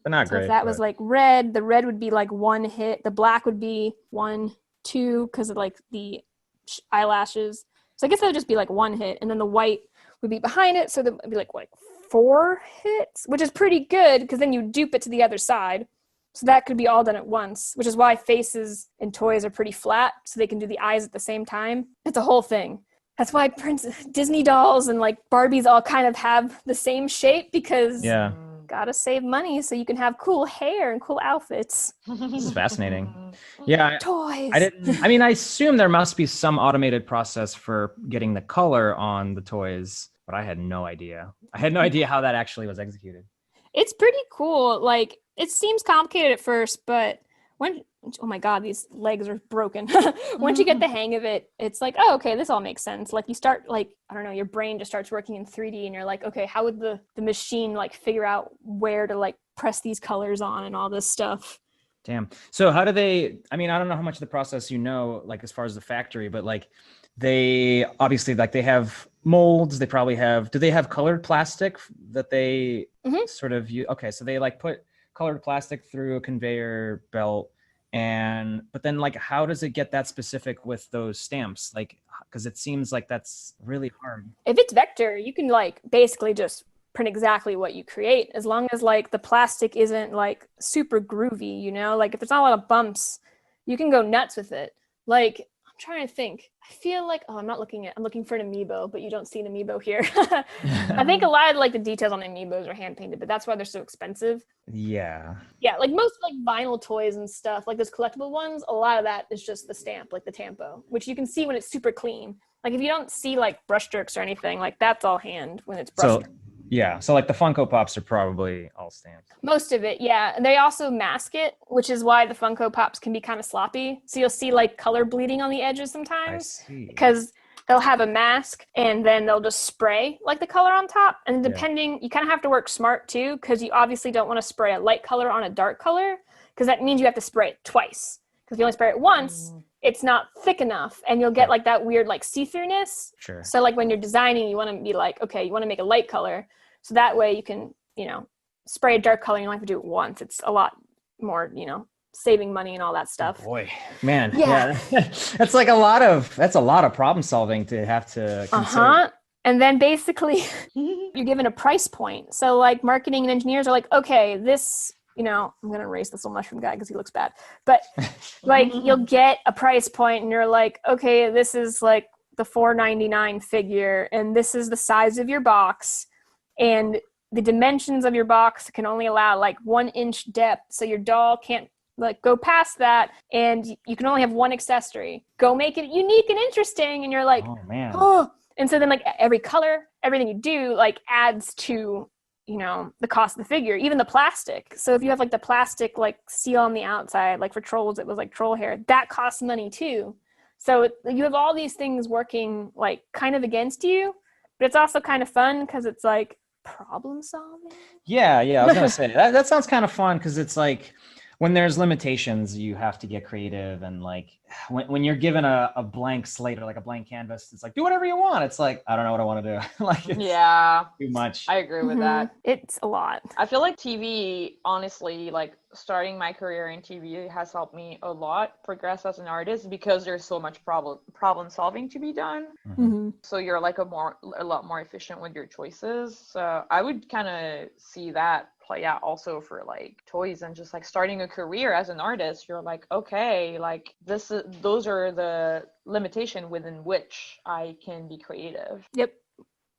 not So great. if that was like red, the red would be like one hit. The black would be 1, 2, because of like the eyelashes. So I guess that would just be like one hit. And then the white would be behind it. So that would be like 4 hits, which is pretty good because then you dupe it to the other side. So that could be all done at once, which is why faces and toys are pretty flat. So they can do the eyes at the same time. It's a whole thing. That's why Disney dolls and like Barbies all kind of have the same shape because gotta save money so you can have cool hair and cool outfits. This is fascinating. Yeah. Toys. I assume there must be some automated process for getting the color on the toys, but I had no idea. I had no idea how that actually was executed. It's pretty cool. Like, it seems complicated at first, but oh my God, these legs are broken. Once you get the hang of it, it's like, oh, okay, this all makes sense. Like you start like, I don't know, your brain just starts working in 3D and you're like, okay, how would the machine like figure out where to like press these colors on and all this stuff? Damn. So how do they, I don't know how much of the process like as far as the factory, but like they obviously like they have molds, they probably have, do they have colored plastic that they sort of use? Okay, so they like put colored plastic through a conveyor belt but then like how does it get that specific with those stamps, like because it seems like that's really hard. If it's vector, you can like basically just print exactly what you create as long as like the plastic isn't like super groovy, like if there's not a lot of bumps, you can go nuts with it. Like I'm trying to think. I feel like, I'm looking for an amiibo, but you don't see an amiibo here. I think a lot of like the details on the amiibos are hand painted, but that's why they're so expensive. Yeah, like most like vinyl toys and stuff, like those collectible ones, a lot of that is just the stamp, like the tampo, which you can see when it's super clean. Like if you don't see like brush strokes or anything, like that's all hand when it's brush strokes. Yeah, so like the Funko Pops are probably all stamped. Most of it, yeah. And they also mask it, which is why the Funko Pops can be kind of sloppy. So you'll see like color bleeding on the edges sometimes. I see. Because they'll have a mask and then they'll just spray like the color on top. And depending, you kind of have to work smart too, because you obviously don't want to spray a light color on a dark color, because that means you have to spray it twice. Because if you only spray it once, it's not thick enough and you'll get like that weird like see-throughness. Sure. So like when you're designing, you want to be like, okay, you want to make a light color. So that way you can, spray a dark color. You don't have to do it once. It's a lot more, saving money and all that stuff. Oh boy, man. Yeah. That's a lot of problem solving to have to consider. And then basically you're given a price point. So like marketing and engineers are like, okay, this, I'm going to erase this little mushroom guy because he looks bad. But like you'll get a price point and you're like, okay, this is like the $4.99 figure and this is the size of your box. And the dimensions of your box can only allow like 1 inch depth. So your doll can't like go past that. And you can only have one accessory. Go make it unique and interesting. And you're like, oh man. Oh. And so then like every color, everything you do like adds to, the cost of the figure, even the plastic. So if you have like the plastic, like seal on the outside, like for trolls, it was like troll hair, that costs money too. So you have all these things working like kind of against you, but it's also kind of fun because it's like, problem solving. Yeah. I was gonna say that sounds kind of fun because it's like when there's limitations, you have to get creative and like when you're given a blank slate or like a blank canvas, it's like do whatever you want. It's like I don't know what I want to do. Like it's too much. I agree with that. It's a lot. I feel like TV, honestly, like starting my career in TV has helped me a lot progress as an artist because there's so much problem solving to be done. So you're like a lot more efficient with your choices. So I would kind of see that play out also for like toys and just like starting a career as an artist. You're like, okay, like those are the limitation within which I can be creative. Yep.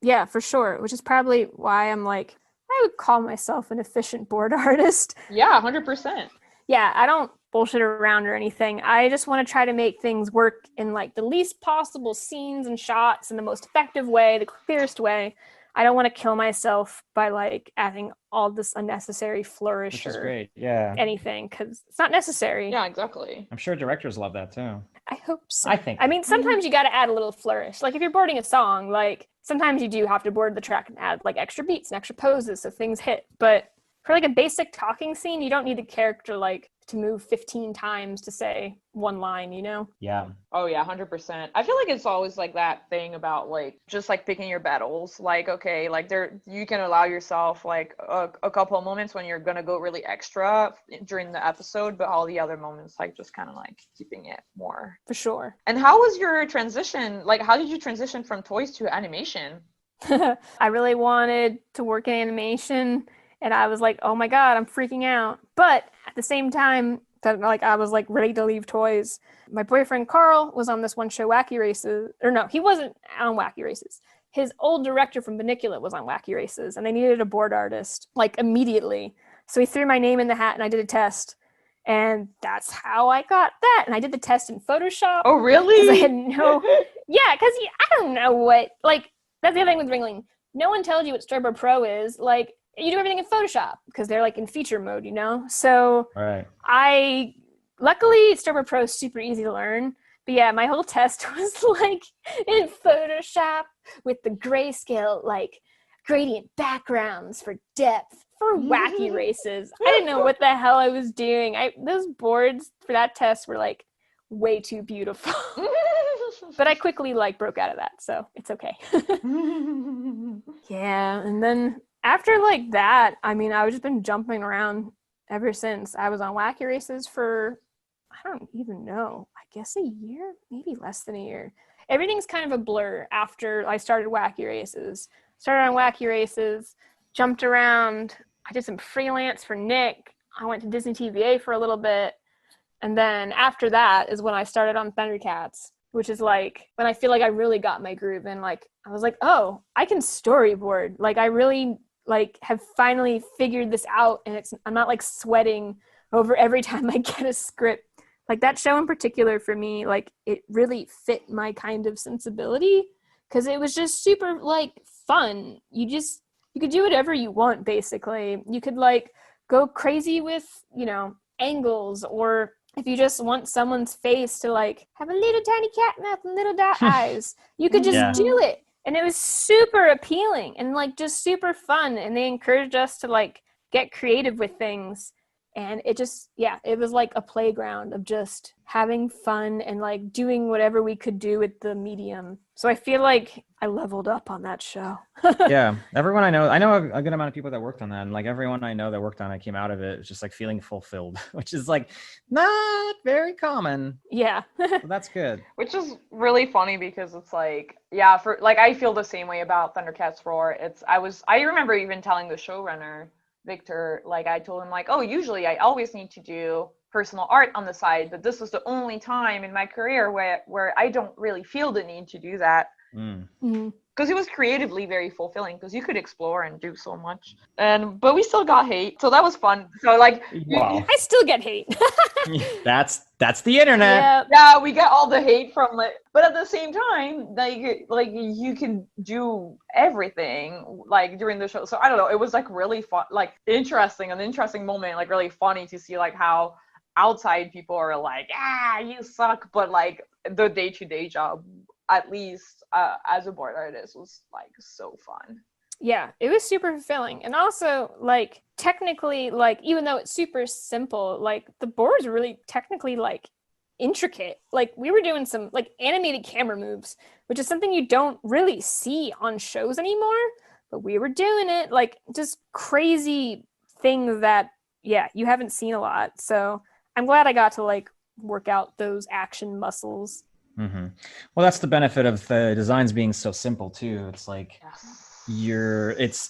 Yeah, for sure. Which is probably why I'm like, I would call myself an efficient board artist. Yeah, 100%. Yeah, I don't bullshit around or anything. I just want to try to make things work in like the least possible scenes and shots in the most effective way, the clearest way. I don't want to kill myself by like adding all this unnecessary flourish Which is or great. Yeah. anything, because it's not necessary. Yeah, exactly. I'm sure directors love that too. I hope so. I think. I mean, sometimes you got to add a little flourish. Like if you're boarding a song, like sometimes you do have to board the track and add like extra beats and extra poses so things hit. But for like a basic talking scene, you don't need the character like to move 15 times to say one line, you know? Yeah. Oh yeah, 100%. I feel like it's always like that thing about like just like picking your battles. Like okay, like there you can allow yourself like a couple of moments when you're gonna go really extra during the episode, but all the other moments like just kind of like keeping it more. For sure. And how was your transition? Like how did you transition from toys to animation? I really wanted to work in animation, and I was like, oh my God, I'm freaking out. But at the same time, that like I was like ready to leave toys. My boyfriend Carl was on this one show, Wacky Races. Or no, he wasn't on Wacky Races. His old director from Beniculate was on Wacky Races, and they needed a board artist like immediately. So he threw my name in the hat, and I did a test. And that's how I got that. And I did the test in Photoshop. Oh really? Because I had no, yeah, because I don't know what, like, that's the other thing with Ringling. No one tells you what Storyboard Pro is. Like, you do everything in Photoshop because they're like in feature mode, you know? So Right. luckily Storyboard Pro is super easy to learn. But yeah, my whole test was like in Photoshop with the grayscale, like gradient backgrounds for depth for Wacky Races. I didn't know what the hell I was doing. Those boards for that test were like way too beautiful. But I quickly like broke out of that, so it's okay. Yeah, and then after like that, I mean, I've just been jumping around ever since. I was on Wacky Races for, I don't even know, I guess a year, maybe less than a year. Everything's kind of a blur after I started Wacky Races. Started on Wacky Races, jumped around. I did some freelance for Nick. I went to Disney TVA for a little bit. And then after that is when I started on Thundercats, which is like when I feel like I really got my groove, and like I was like, oh, I can storyboard. Like I really like have finally figured this out, and I'm not like sweating over every time I get a script. Like that show in particular for me, like it really fit my kind of sensibility because it was just super like fun. You could do whatever you want basically. You could like go crazy with, you know, angles, or if you just want someone's face to like have a little tiny cat mouth and little dot eyes, you could just do it. And it was super appealing and like just super fun. And they encouraged us to like get creative with things. And it just, yeah, it was like a playground of just having fun and like doing whatever we could do with the medium. So I feel like I leveled up on that show. Yeah, everyone I know a good amount of people that worked on that, and like everyone I know that worked on it came out of it just like feeling fulfilled, which is like not very common. Yeah. So that's good. Which is really funny because it's like, yeah, for like I feel the same way about Thundercats Roar. I remember even telling the showrunner Victor, like I told him like, oh, usually I always need to do personal art on the side, but this was the only time in my career where I don't really feel the need to do that. Because it was creatively very fulfilling because you could explore and do so much. But we still got hate, so that was fun. So like, wow. I still get hate. That's the internet. Yep. Yeah, we get all the hate from it, but at the same time, like you can do everything like during the show. So I don't know, it was like really fun, like an interesting moment, like really funny to see like how outside people are like, you suck, but like the day-to-day job, at least as a board artist, was like so fun. Yeah, it was super fulfilling. And also, like, technically, like, even though it's super simple, like, the boards are really technically, like, intricate. Like, we were doing some, like, animated camera moves, which is something you don't really see on shows anymore. But we were doing it, like, just crazy things that, yeah, you haven't seen a lot. So I'm glad I got to, like, work out those action muscles. Mm-hmm. Well, that's the benefit of the designs being so simple, too. It's like... Yes.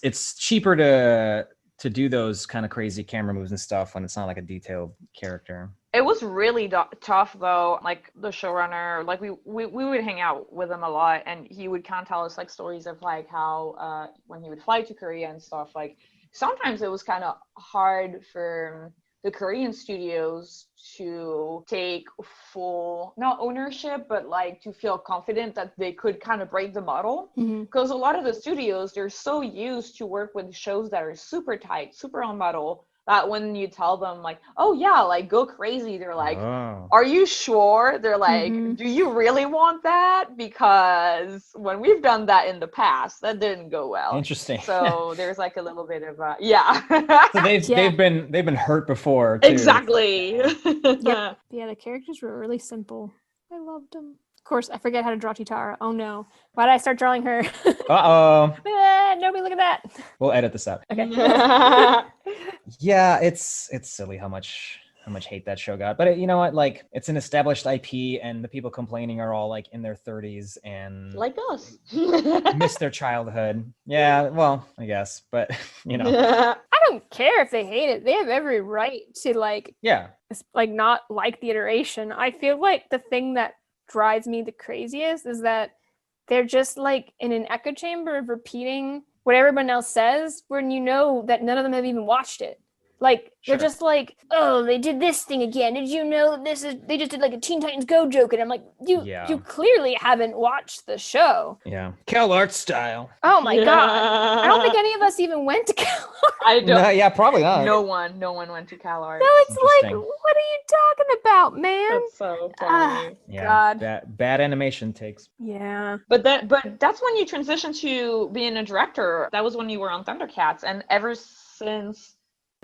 It's cheaper to do those kind of crazy camera moves and stuff when it's not like a detailed character. It was really tough though. Like the showrunner, like we would hang out with him a lot, and he would kind of tell us like stories of like how when he would fly to Korea and stuff. Like sometimes it was kind of hard for the Korean studios to take full, not ownership, but like to feel confident that they could kind of break the model. Because a lot of the studios, they're so used to work with shows that are super tight, super on model, that when you tell them like, oh yeah, like go crazy, they're like, are you sure? They're like, do you really want that? Because when we've done that in the past, that didn't go well. Interesting. So there's like a little bit of yeah. So they've been hurt before too. Exactly. Yeah, the characters were really simple. I loved them. Of course, I forget how to draw Chitara. Oh no. Why did I start drawing her? Uh-oh. Nobody look at that. We'll edit this out. Okay. Yeah, it's silly how much hate that show got. But you know what? Like, it's an established IP, and the people complaining are all like in their 30s and like us. miss their childhood. Yeah, well, I guess, but you know. I don't care if they hate it. They have every right to like not like the iteration. I feel like the thing that drives me the craziest is that they're just like in an echo chamber of repeating what everyone else says when you know that none of them have even watched it. Like, they're just like, oh, they did this thing again. Did you know they just did like a Teen Titans Go joke? And I'm like, you clearly haven't watched the show. Yeah. CalArt style. Oh my God. I don't think any of us even went to CalArt. I don't. No, yeah, probably not. No one went to CalArt. No, it's like, what are you talking about, man? That's so funny. Yeah, God. bad animation takes. Yeah. But that's when you transitioned to being a director. That was when you were on Thundercats, and ever since.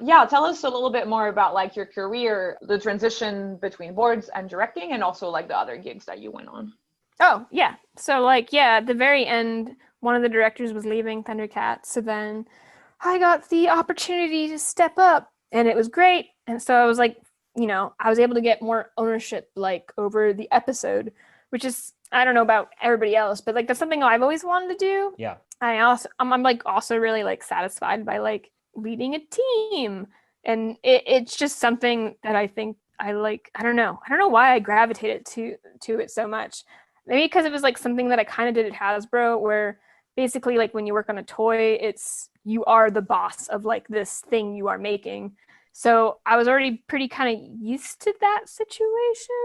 Yeah, tell us a little bit more about like your career, the transition between boards and directing, and also like the other gigs that you went on. Oh, yeah. So like, at the very end, one of the directors was leaving Thundercats. So then I got the opportunity to step up, and it was great. And so I was like, I was able to get more ownership like over the episode, which is, I don't know about everybody else, but like that's something I've always wanted to do. Yeah. I'm like also really like satisfied by like leading a team, and it's just something that I think I like. I don't know why I gravitated to it so much. Maybe because it was like something that I kind of did at Hasbro, where basically like when you work on a toy, it's you are the boss of like this thing you are making. So I was already pretty kind of used to that situation.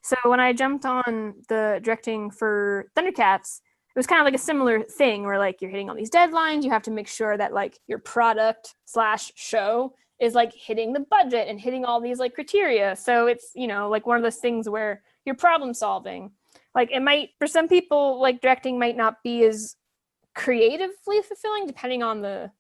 So when I jumped on the directing for Thundercats, it was kind of like a similar thing where like you're hitting all these deadlines. You have to make sure that like your product / show is like hitting the budget and hitting all these like criteria. So it's, like one of those things where you're problem solving. Like it might, for some people, like directing might not be as creatively fulfilling depending on the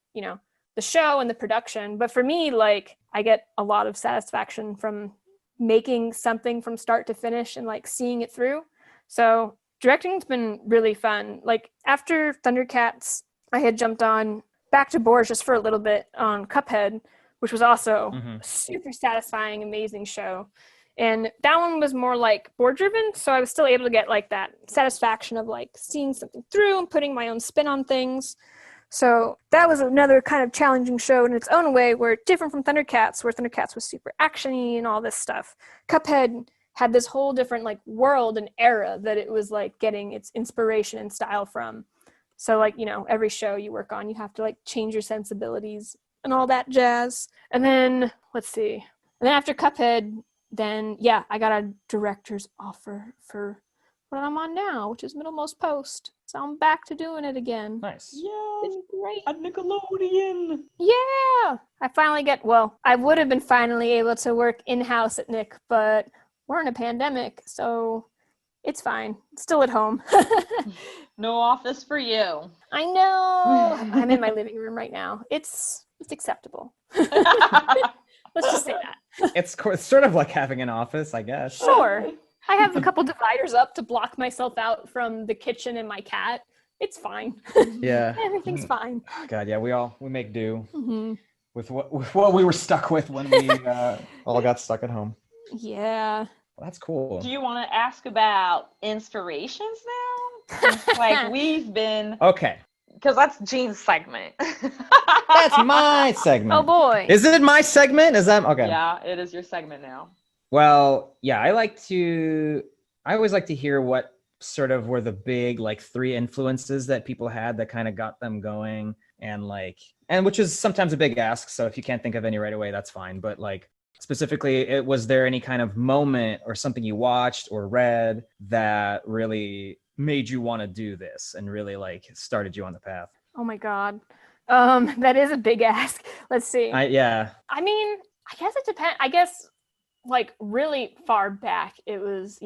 show and the production. But for me, like I get a lot of satisfaction from making something from start to finish and like seeing it through. So directing's been really fun. Like after Thundercats, I had jumped on back to boards just for a little bit on Cuphead, which was also a super satisfying, amazing show. And that one was more like board driven. So I was still able to get like that satisfaction of like seeing something through and putting my own spin on things. So that was another kind of challenging show in its own way, where different from Thundercats, where Thundercats was super actiony and all this stuff. Cuphead had this whole different like world and era that it was like getting its inspiration and style from. So like, every show you work on, you have to like change your sensibilities and all that jazz. And then let's see. And then after Cuphead, then I got a director's offer for what I'm on now, which is Middlemost Post. So I'm back to doing it again. Nice. Yeah, it's great. At Nickelodeon. Yeah, I would have been finally able to work in-house at Nick, but we're in a pandemic, so it's fine. It's still at home. No office for you. I know. I'm in my living room right now. It's acceptable. Let's just say that. It's sort of like having an office, I guess. Sure. I have a couple dividers up to block myself out from the kitchen and my cat. It's fine. Yeah. Everything's fine. God, yeah, we make do with what we were stuck with when we all got stuck at home. Yeah. Well, that's cool. Do you want to ask about inspirations now? Like we've been... Okay. Because that's Jean's segment. That's my segment. Oh boy. Is it my segment? Is that okay? Yeah, it is your segment now. Well, yeah, I always like to hear what sort of were the big like 3 influences that people had that kind of got them going, and which is sometimes a big ask. So if you can't think of any right away, that's fine. But like, specifically, was there any kind of moment or something you watched or read that really made you want to do this and really like started you on the path? Oh my God. That is a big ask. Let's see. Yeah. I mean, I guess it depends. I guess like really far back, it was,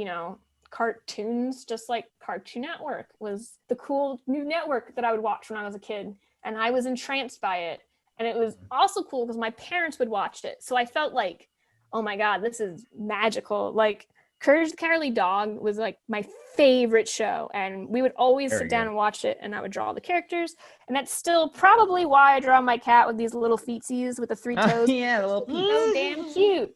cartoons, just like Cartoon Network was the cool new network that I would watch when I was a kid. And I was entranced by it. And it was also cool because my parents would watch it. So I felt like, oh my God, this is magical. Like Courage the Cowardly Dog was like my favorite show. And we would always sit down and watch it, and I would draw the characters. And that's still probably why I draw my cat with these little feetsies with the 3 toes. Yeah, the little so damn cute.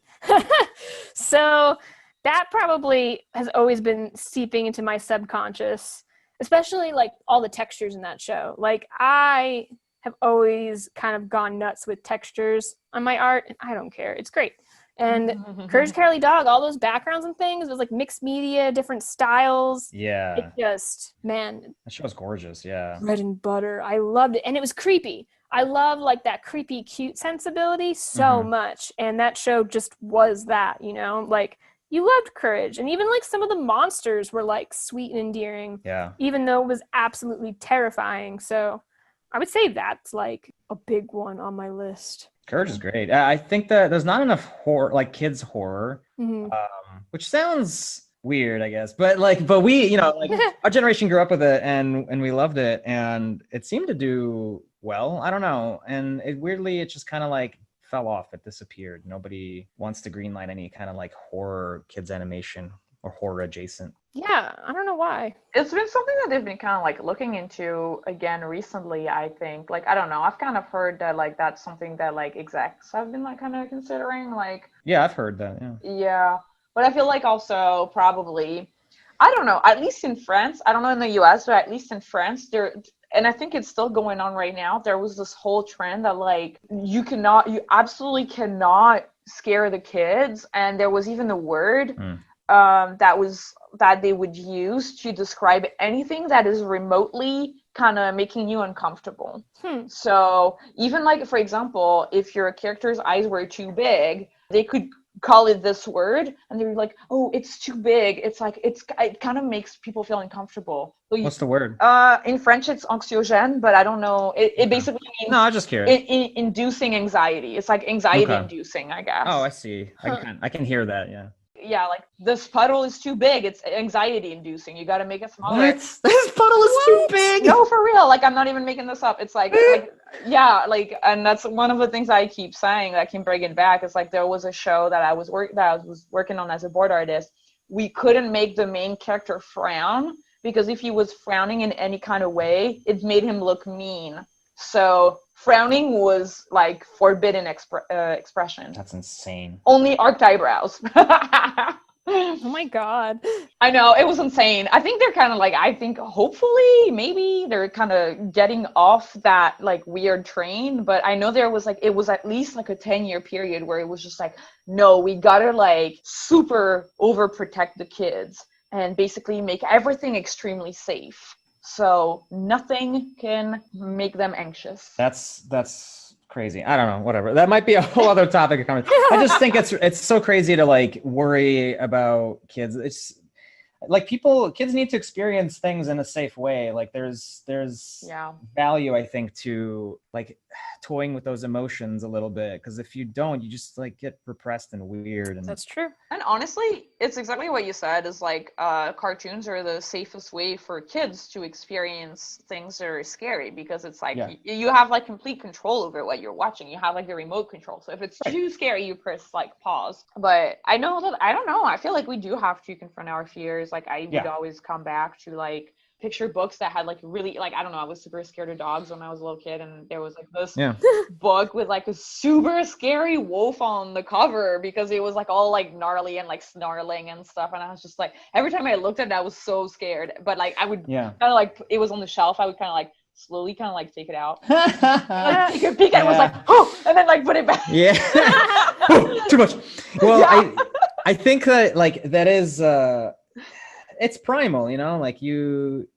So that probably has always been seeping into my subconscious, especially like all the textures in that show. Like I have always kind of gone nuts with textures on my art. I don't care. It's great. And Courage the Cowardly Dog, all those backgrounds and things, it was like mixed media, different styles. Yeah. It just, man. That show's gorgeous. Yeah. Bread and butter. I loved it. And it was creepy. I love like that creepy, cute sensibility so much. And that show just was that, like you loved Courage. And even like some of the monsters were like sweet and endearing. Yeah. Even though it was absolutely terrifying. So I would say that's like a big one on my list. Courage is great. I think that there's not enough horror, like kids horror, which sounds weird, I guess. But we, like our generation grew up with it and we loved it, and it seemed to do well. I don't know. And it just kind of like fell off. It disappeared. Nobody wants to greenlight any kind of like horror kids animation or horror adjacent. Yeah, I don't know why. It's been something that they've been kind of like looking into again recently, I think. Like, I don't know. I've kind of heard that like that's something that like execs have been like kind of considering. Like, yeah, I've heard that. Yeah. Yeah. But I feel like also probably, I don't know, at least in France, I don't know in the US, but at least in France, and I think it's still going on right now, there was this whole trend that like you absolutely cannot scare the kids. And there was even the word that they would use to describe anything that is remotely kind of making you uncomfortable. So even like, for example, if your character's eyes were too big, they could call it this word and they're like, oh, it's too big. It's like, it kind of makes people feel uncomfortable. So what's the word? In French, it's anxiogène, but I don't know. It basically means no, I'm just curious. Inducing anxiety. It's like anxiety inducing, I guess. Oh, I see. I can hear that. Yeah. Yeah, like this puddle is too big. It's anxiety inducing. You got to make it smaller. What? This puddle is too big. No, for real. Like I'm not even making this up. It's like yeah, like, and that's one of the things I keep saying that I keep bringing back. It's like there was a show that I was working on as a board artist. We couldn't make the main character frown because if he was frowning in any kind of way, it made him look mean. So frowning was like forbidden expression. That's insane. Only arched eyebrows. Oh my God. I know, it was insane. I think they're kind of like, I think hopefully maybe they're kind of getting off that like weird train. But I know there was like, it was at least like a 10-year period where it was just like, no, we gotta like super overprotect the kids and basically make everything extremely safe. So nothing can make them anxious. That's crazy. I don't know, whatever. That might be a whole other topic of conversation. I just think it's so crazy to like worry about kids. It's like kids need to experience things in a safe way. Like there's value, I think, to like toying with those emotions a little bit, because if you don't, you just like get repressed and weird. And that's true. And honestly, it's exactly what you said, is like cartoons are the safest way for kids to experience things that are scary, because it's like you have like complete control over what you're watching. You have like the remote control. So if it's too scary, you press like pause. But I know that, I don't know, I feel like we do have to confront our fears. Like I would always come back to like picture books that had like really, like, I don't know, I was super scared of dogs when I was a little kid, and there was like this book with like a super scary wolf on the cover because it was like all like gnarly and like snarling and stuff, and I was just like, every time I looked at it I was so scared, but like I would kind of like, it was on the shelf, I would kind of like slowly kind of like take it out, like take a peek, and it was like, oh, and then like put it back. Too much. Well, I think that like that is it's primal, you know, like you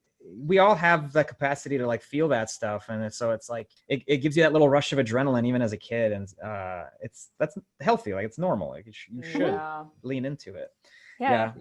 we all have the capacity to like feel that stuff, and so it's like it gives you that little rush of adrenaline even as a kid, and that's healthy, like it's normal, like you should lean into it. Yeah.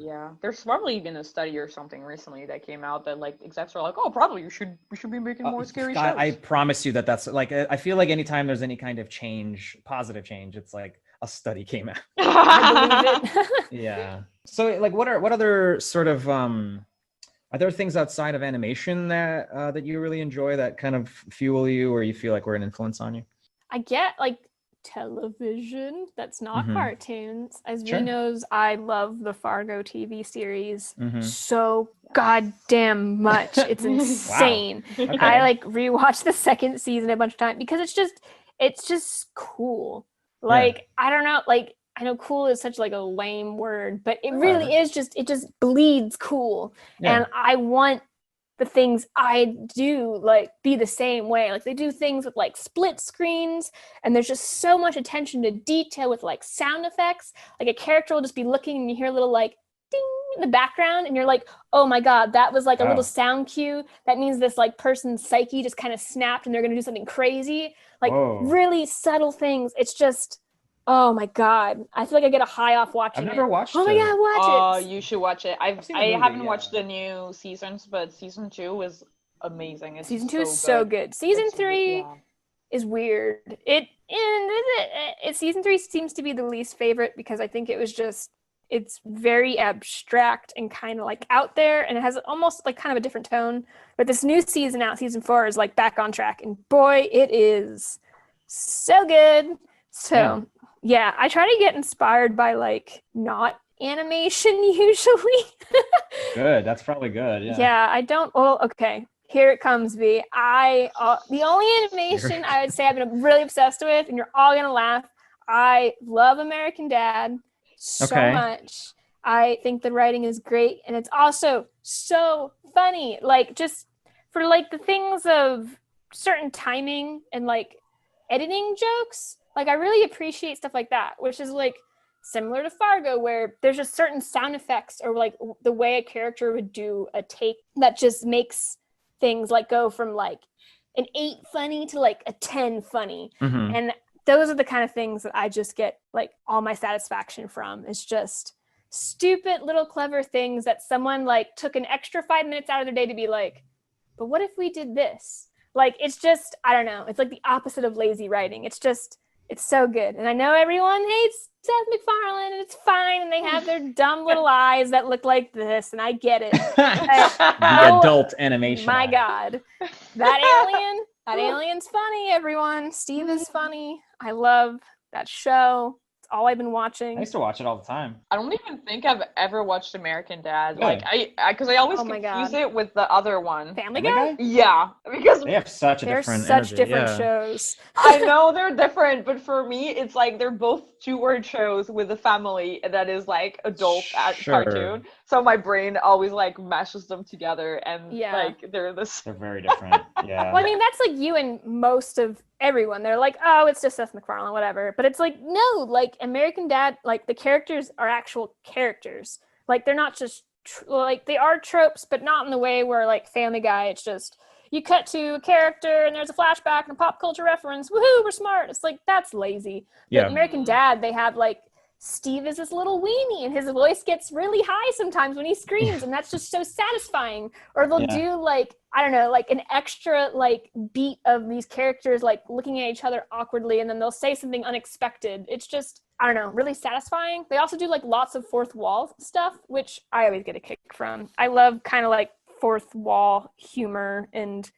There's probably even a study or something recently that came out that like execs are like, oh, probably we should be making more scary shows. I promise you that's like, I feel like anytime there's any kind of change, positive change, it's like a study came out. I believe it. Yeah. So like what other sort of are there things outside of animation that that you really enjoy that kind of fuel you, or you feel like were an influence on you? I get like television that's not cartoons. As Sure. V knows, I love the Fargo TV series Mhm. so goddamn much. It's insane. Okay. I like rewatched the second season a bunch of times because it's just cool. Like I don't know, like I know cool is such like a lame word, but it really is just, it just bleeds cool. And I want the things I do like be the same way. Like they do things with like split screens, and there's just so much attention to detail with like sound effects. Like a character will just be looking and you hear a little like ding in the background, and you're like, oh my god, that was like a little sound cue. That means this like person's psyche just kind of snapped and they're gonna do something crazy. Like really subtle things. It's just, oh my god, I feel like I get a high off watching it. I've never watched it. Oh my god, watch it. You should watch it. I haven't watched the new seasons, but season 2 is amazing. It's season 2 is so good. Season 3 is weird. Season 3 seems to be the least favorite because I think it was just, it's very abstract and kind of like out there, and it has almost like kind of a different tone. But this new season out, season 4, is like back on track, and boy, it is so good. So yeah, I try to get inspired by like not animation usually. Good, that's probably good. Yeah, I don't. Well, okay, here it comes. The only animation I would say I've been really obsessed with, and you're all gonna laugh. I love American Dad so much. I think the writing is great, and it's also so funny. Like just for like the things of certain timing and like editing jokes. Like I really appreciate stuff like that, which is like similar to Fargo, where there's just certain sound effects or like the way a character would do a take that just makes things like go from like an 8 funny to like a 10 funny. And those are the kind of things that I just get like all my satisfaction from. It's just stupid little clever things that someone like took an extra 5 minutes out of their day to be like, but what if we did this? Like, it's just, I don't know. It's like the opposite of lazy writing. It's just, it's so good. And I know everyone hates Seth MacFarlane, and it's fine. And they have their dumb little eyes that look like this, and I get it. The adult animation. My God. That alien's funny, everyone. Steve is funny. I love that show. It's all I've been watching. I used to watch it all the time. I don't even think I've ever watched American Dad. Like because I always confuse it with the other one. Family Guy? Yeah, because they have such a different energy. Different shows. I know they're different, but for me, it's like they're both 2-word shows with a family that is like adult cartoon. So my brain always like mashes them together, and like they're very different. Yeah. Well, I mean, that's like you and most of everyone. They're like, oh, it's just Seth MacFarlane, whatever. But it's like, no, like American Dad, like the characters are actual characters. Like they're not just like they are tropes, but not in the way where like Family Guy, it's just you cut to a character and there's a flashback and a pop culture reference. Woohoo, we're smart. It's like, that's lazy. But American Dad, they have like Steve is this little weenie, and his voice gets really high sometimes when he screams, and that's just so satisfying. Or they'll do like, I don't know, like an extra like beat of these characters like looking at each other awkwardly, and then they'll say something unexpected. It's just, I don't know, really satisfying. They also do like lots of fourth wall stuff, which I always get a kick from. I love kind of like fourth wall humor and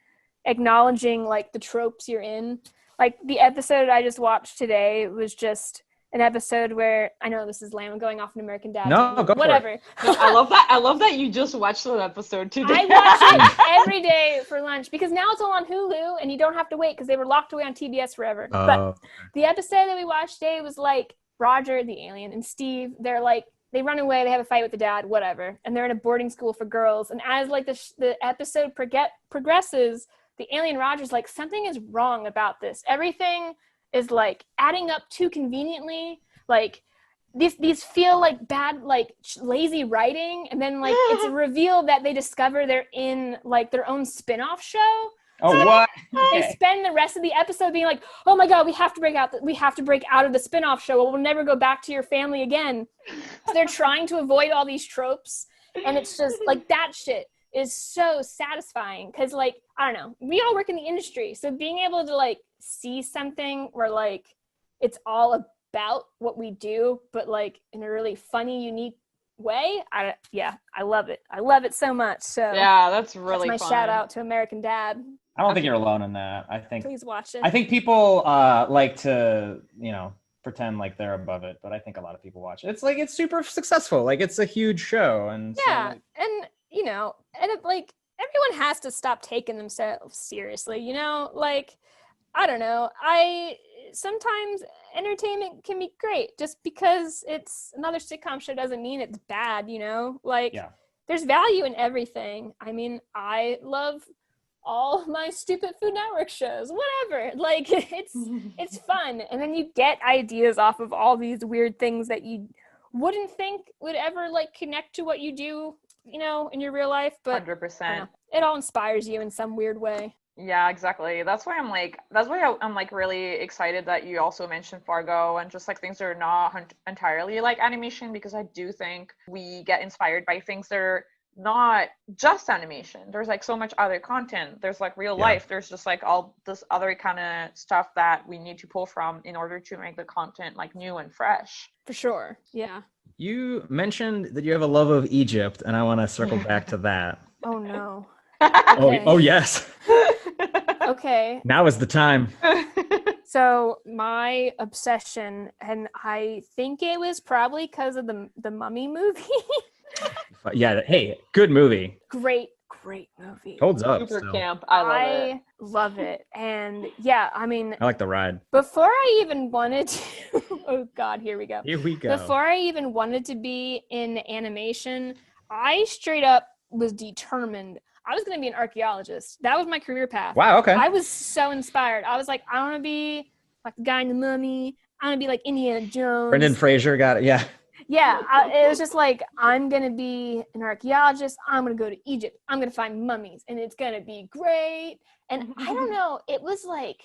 acknowledging like the tropes you're in. Like the episode I just watched today was just an episode where, I know this is lame, I'm going off an American Dad. No, go whatever. For it. No, I love that you just watched that episode today. I watch it every day for lunch because now it's all on Hulu and you don't have to wait because they were locked away on TBS forever. But the episode that we watched today was like Roger the alien and Steve, they're like, they run away, they have a fight with the dad, whatever, and they're in a boarding school for girls. And as like the episode progresses, the alien Roger's like, something is wrong about this. Everything is like adding up too conveniently. Like these feel like bad, like lazy writing, and then like it's revealed that they discover they're in like their own spin-off show. Oh, So what? they Okay. spend the rest of the episode being like, oh my god, we have to break out of the spin-off show, we'll never go back to your family again. So they're trying to avoid all these tropes, and it's just like that shit is so satisfying because, like, I don't know, we all work in the industry, so being able to like see something where like it's all about what we do, but like in a really funny, unique way, I love it so much. So Yeah, that's really that's my fun. shout out to American Dad. I don't think you're alone in that. I think Please watch it. I think people like to, pretend like they're above it, but I think a lot of people watch it. It's like it's super successful. Like it's a huge show, and yeah, so, like, and and it, like everyone has to stop taking themselves seriously. Like I don't know. Sometimes entertainment can be great. Just because it's another sitcom show doesn't mean it's bad. Like yeah. there's value in everything. I mean, I love all my stupid Food Network shows, whatever. Like it's fun, and then you get ideas off of all these weird things that you wouldn't think would ever like connect to what you do, in your real life. But 100%. it all inspires you in some weird way. Yeah, exactly. That's why I'm like really excited that you also mentioned Fargo and just like things that are not entirely like animation, because I do think we get inspired by things that are not just animation. There's like so much other content. There's like real life. There's just like all this other kind of stuff that we need to pull from in order to make the content like new and fresh. For sure. Yeah. You mentioned that you have a love of Egypt, and I want to circle back to that. Oh no. Okay. Oh yes. Okay. Now is the time. So my obsession, and I think it was probably because of the Mummy movie. Yeah. Hey, good movie. Great movie. Holds up. Super So. camp. I love it. And yeah, I mean, I like the ride. before I even wanted to, oh God, here we go. Here we go. Before I even wanted to be in animation, I straight up was determined I was going to be an archaeologist. That was my career path. Wow. Okay. I was so inspired. I was like, I want to be like the guy in the Mummy. I want to be like Indiana Jones. Brendan Fraser got it. Yeah. Yeah, it was just like, I'm going to be an archaeologist. I'm going to go to Egypt. I'm going to find mummies, and it's going to be great. And I don't know, it was like,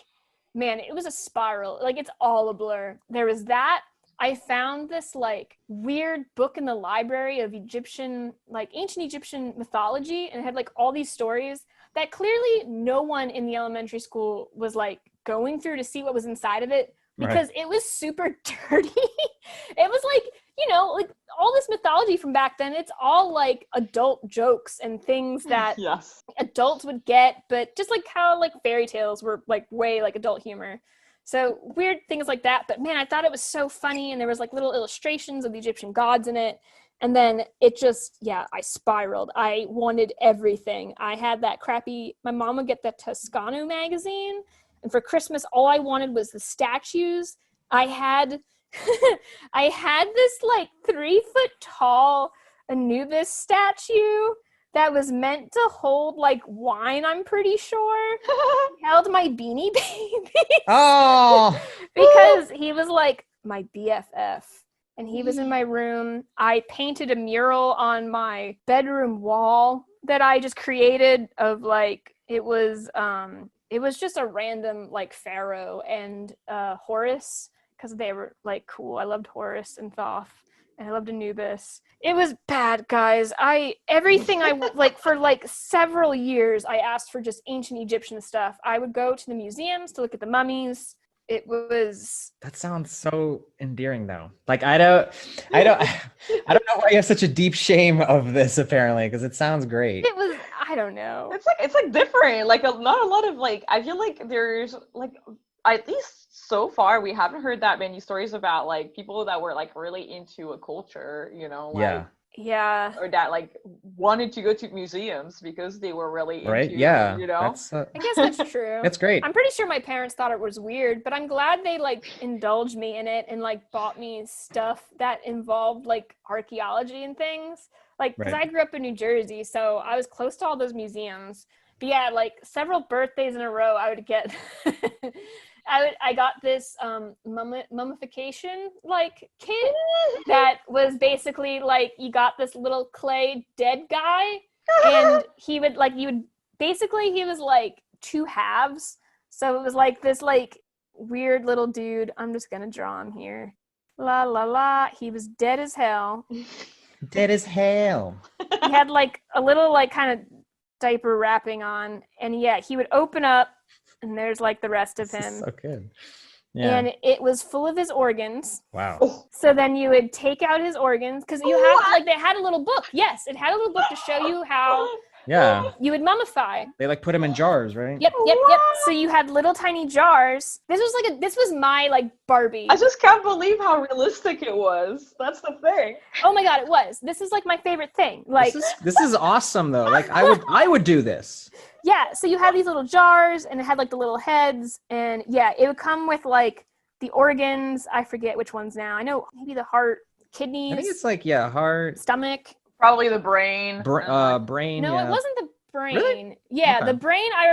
man, it was a spiral. Like, it's all a blur. There was that. I found this like weird book in the library of Egyptian, like ancient Egyptian mythology, and it had like all these stories that clearly no one in the elementary school was like going through to see what was inside of it, because it was super dirty. It was like, like all this mythology from back then, it's all like adult jokes and things that yes. adults would get, but just like how like fairy tales were like way like adult humor. So weird things like that. But man, I thought it was so funny, and there was like little illustrations of the Egyptian gods in it. And then it just, I spiraled. I wanted everything. I had that crappy, my mom would get the Toscano magazine, and for Christmas, all I wanted was the statues. I had this like 3-foot tall Anubis statue that was meant to hold like wine, I'm pretty sure. He held my Beanie Baby. Oh. Because he was like my BFF. And he was in my room. I painted a mural on my bedroom wall that I just created of like, it was just a random like pharaoh and Horus, because they were like cool. I loved Horus and Thoth, and I loved Anubis. It was bad, guys. Everything I like for like several years, I asked for just ancient Egyptian stuff. I would go to the museums to look at the mummies. It was. That sounds so endearing, though. Like I don't know why you have such a deep shame of this. Apparently, because it sounds great. It was. I don't know. It's like different. Like not a lot of like. I feel like there's like, at least so far, we haven't heard that many stories about like people that were like really into a culture, like, yeah, or that like wanted to go to museums because they were really into, Yeah, That's, I guess that's true. That's great. I'm pretty sure my parents thought it was weird, but I'm glad they like indulged me in it and like bought me stuff that involved like archaeology and things. Like, because Right. I grew up in New Jersey, so I was close to all those museums. But yeah, like several birthdays in a row, I would get, I got this mummification like kit that was basically like you got this little clay dead guy, and he was like two halves. So it was like this like weird little dude. I'm just gonna draw him here. La la la. He was dead as hell. Dead as hell. He had like a little like kind of diaper wrapping on, and yeah, he would open up, and there's like the rest of This is him. so good. Yeah. And it was full of his organs. Wow. So then you would take out his organs because you have like they had a little book. Yes, it had a little book to show you how Yeah. you would mummify. They like put them in jars, right? Yep. So you had little tiny jars. This was my like Barbie. I just can't believe how realistic it was. That's the thing. Oh my god, it was. This is like my favorite thing. Like This is awesome though. Like I would do this. yeah, so you had these little jars, and it had like the little heads, and yeah, it would come with like the organs. I forget which ones now. I know maybe the heart, kidneys. I think it's like heart, stomach. Probably the brain. brain. No, yeah. it wasn't the brain. Really? Yeah, Okay. the brain. I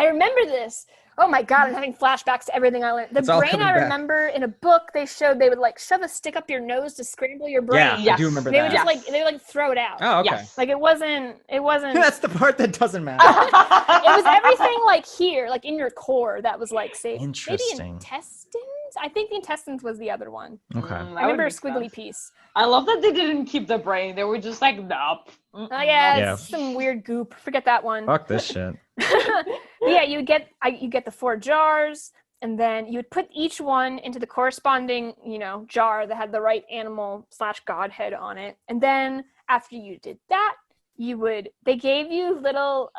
remember this. Oh my god, I'm having flashbacks to everything I learned. The It's all brain coming I back. remember in a book they showed they would like shove a stick up your nose to scramble your brain. Yeah, I Yes. do remember They that. would just Yes. they would like throw it out. Oh, okay. Yes. Like it wasn't That's the part that doesn't matter. it was everything like here, like in your core that was like safe. Interesting. Maybe intestines? I think the intestines was the other one. Okay. I remember a squiggly piece. I love that they didn't keep the brain. They were just like, nope. Oh yeah, Yeah. it's some weird goop. Forget that one. Fuck this shit. But yeah, you get the 4 jars, and then you would put each one into the corresponding, jar that had the right animal / godhead on it. And then after you did that, they gave you little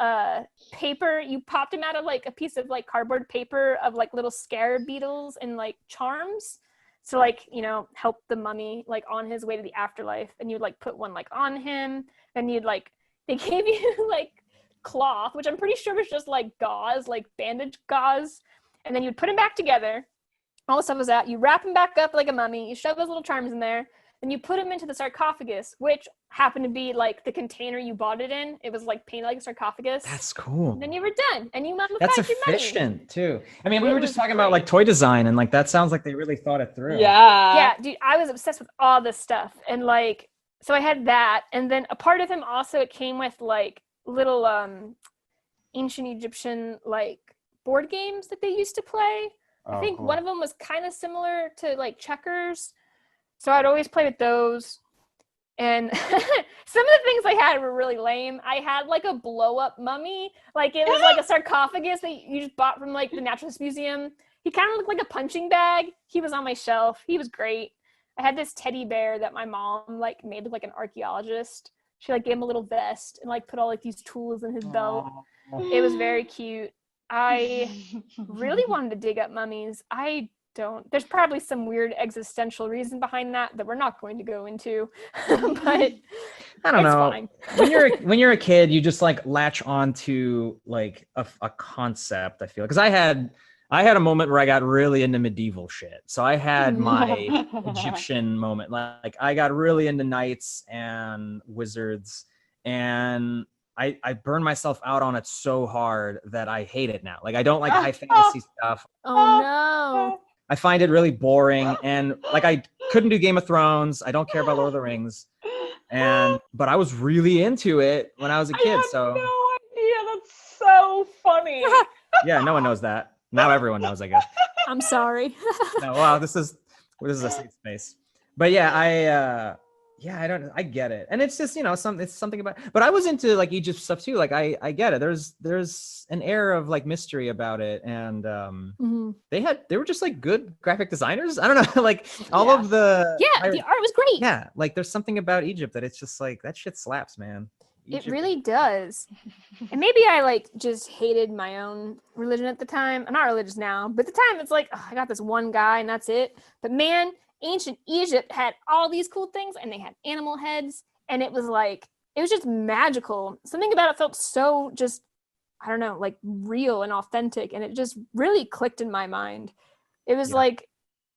paper. You popped them out of like a piece of like cardboard paper of like little scarab beetles and like charms. So like, help the mummy like on his way to the afterlife. And you'd like put one like on him, and they gave you like cloth, which I'm pretty sure was just like gauze, like bandage gauze, and then you'd put them back together. All the stuff was out. You wrap them back up like a mummy. You shove those little charms in there, then you put them into the sarcophagus, which happened to be like the container you bought it in. It was like painted like a sarcophagus. That's cool. And then you were done, and you mummified That's your mummy. efficient too. I mean, we It were just was talking about great. like toy design, and like that sounds like they really thought it through. Yeah, dude, I was obsessed with all this stuff, and like, so I had that, and then a part of him also it came with like little ancient Egyptian like board games that they used to play. Oh, I think cool. one of them was kind of similar to like checkers, so I'd always play with those. And some of the things I had were really lame. I had like a blow up mummy, like it was like a sarcophagus that you just bought from like the Naturalist Museum. He kind of looked like a punching bag. He was on my shelf. He was great. I had this teddy bear that my mom like made look like an archaeologist. She like gave him a little vest and like put all like these tools in his belt. It was very cute. I really wanted to dig up mummies. There's probably some weird existential reason behind that we're not going to go into. But I don't it's know. fine. when you're a kid, you just like latch onto like a concept. I feel because I had a moment where I got really into medieval shit. So I had my Egyptian moment. Like I got really into knights and wizards, and I burned myself out on it so hard that I hate it now. Like I don't like high fantasy stuff. Oh no. I find it really boring, and like I couldn't do Game of Thrones. I don't care about Lord of the Rings, but I was really into it when I was a kid. I had So no idea. That's so funny. yeah, no one knows that. Now everyone knows, I guess. I'm sorry. No, wow, this is a safe space. But yeah, I get it, and it's just it's something about. But I was into like Egypt stuff too. Like I get it. There's an air of like mystery about it, and Mhm. they were just like good graphic designers. I don't know, like all of the The art was great. yeah, like there's something about Egypt that it's just like that shit slaps, man. It Egypt- really does. And maybe I like just hated my own religion at the time. I'm not religious now, but at the time it's like, oh, I got this one guy and that's it. But man, ancient Egypt had all these cool things, and they had animal heads, and it was just magical. Something about it felt so just, I don't know, like real and authentic, and it just really clicked in my mind. It was Yeah. like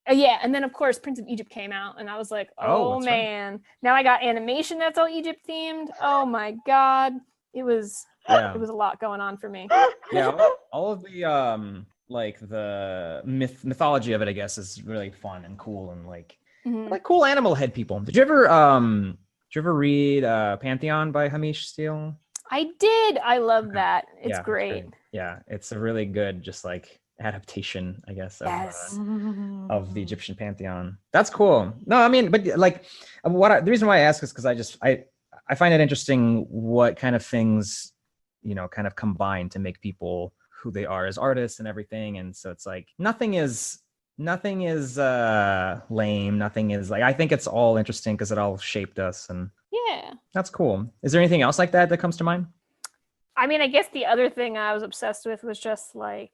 Yeah, and then of course Prince of Egypt came out, and I was like, oh that's right. man, now I got animation that's all Egypt themed. Oh my god, it was a lot going on for me. Yeah, all of the like the mythology of it, I guess, is really fun and cool, and like like cool animal head people. Did you ever read Pantheon by Hamish Steele? I did. I love that. It's great. Yeah, it's a really good just like adaptation, I guess, of the Egyptian pantheon. That's cool. No, I mean, but like the reason why I ask is because I find it interesting what kind of things, you know, kind of combine to make people who they are as artists and everything. And so it's like nothing is lame. Nothing is like, I think it's all interesting because it all shaped us, and yeah, that's cool. Is there anything else like that comes to mind? I mean, I guess the other thing I was obsessed with was just like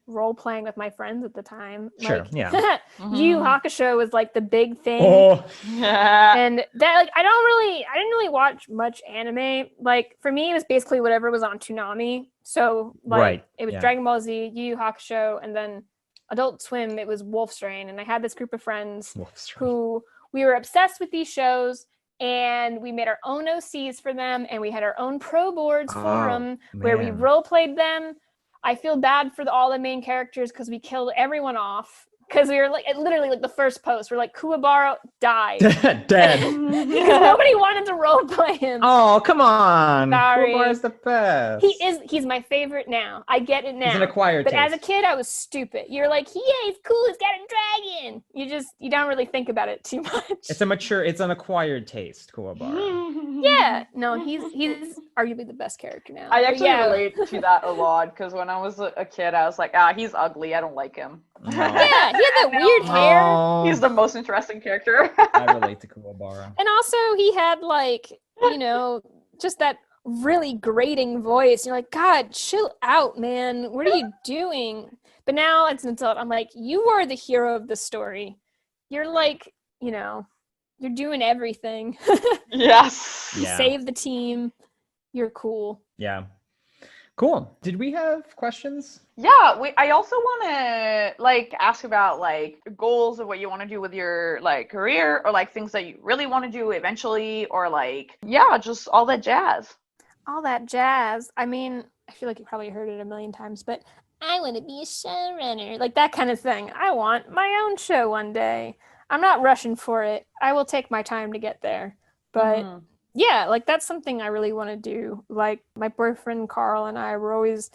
role playing with my friends at the time. Sure, like, yeah. Yu Yu Hakusho was like the big thing. Oh, and that like I didn't really watch much anime. Like for me, it was basically whatever was on Toonami. So like it was Dragon Ball Z, Yu Yu Hakusho, and then Adult Swim. It was Wolf's Rain, and I had this group of friends who we were obsessed with these shows. And we made our own OCs for them, and we had our own pro boards for them, where we role played them. I feel bad for all the main characters because we killed everyone off. Because we were like, literally, like the first post, we're like, Kuwabara died. Dead. Because nobody wanted to role play him. Oh, come on. Sorry. Kuwabara's the best. He's my favorite now. I get it now. He's an acquired But taste. as a kid, I was stupid. You're like, yeah, he's cool. He's got a dragon. You don't really think about it too much. It's an acquired taste, Kuwabara. Yeah. No, he's arguably the best character now. I actually relate to that a lot because when I was a kid, I was like, he's ugly. I don't like him. No. Yeah, he had that weird hair. Oh, He's the most interesting character. I relate to Kuwabara. And also he had like, you know, just that really grating voice. You're like, God, chill out, man. What are you doing? But now as an adult, I'm like, you are the hero of the story. You're like, you know, you're doing everything. Yes. You save the team. You're cool. Yeah. Cool. Did we have questions? Yeah, I also want to like ask about like goals of what you want to do with your like career, or like things that you really want to do eventually, or like just all that jazz. All that jazz. I mean, I feel like you probably heard it a million times, but I want to be a showrunner, like that kind of thing. I want my own show one day. I'm not rushing for it. I will take my time to get there, but. Yeah, like that's something I really want to do. Like my boyfriend Carl and I were always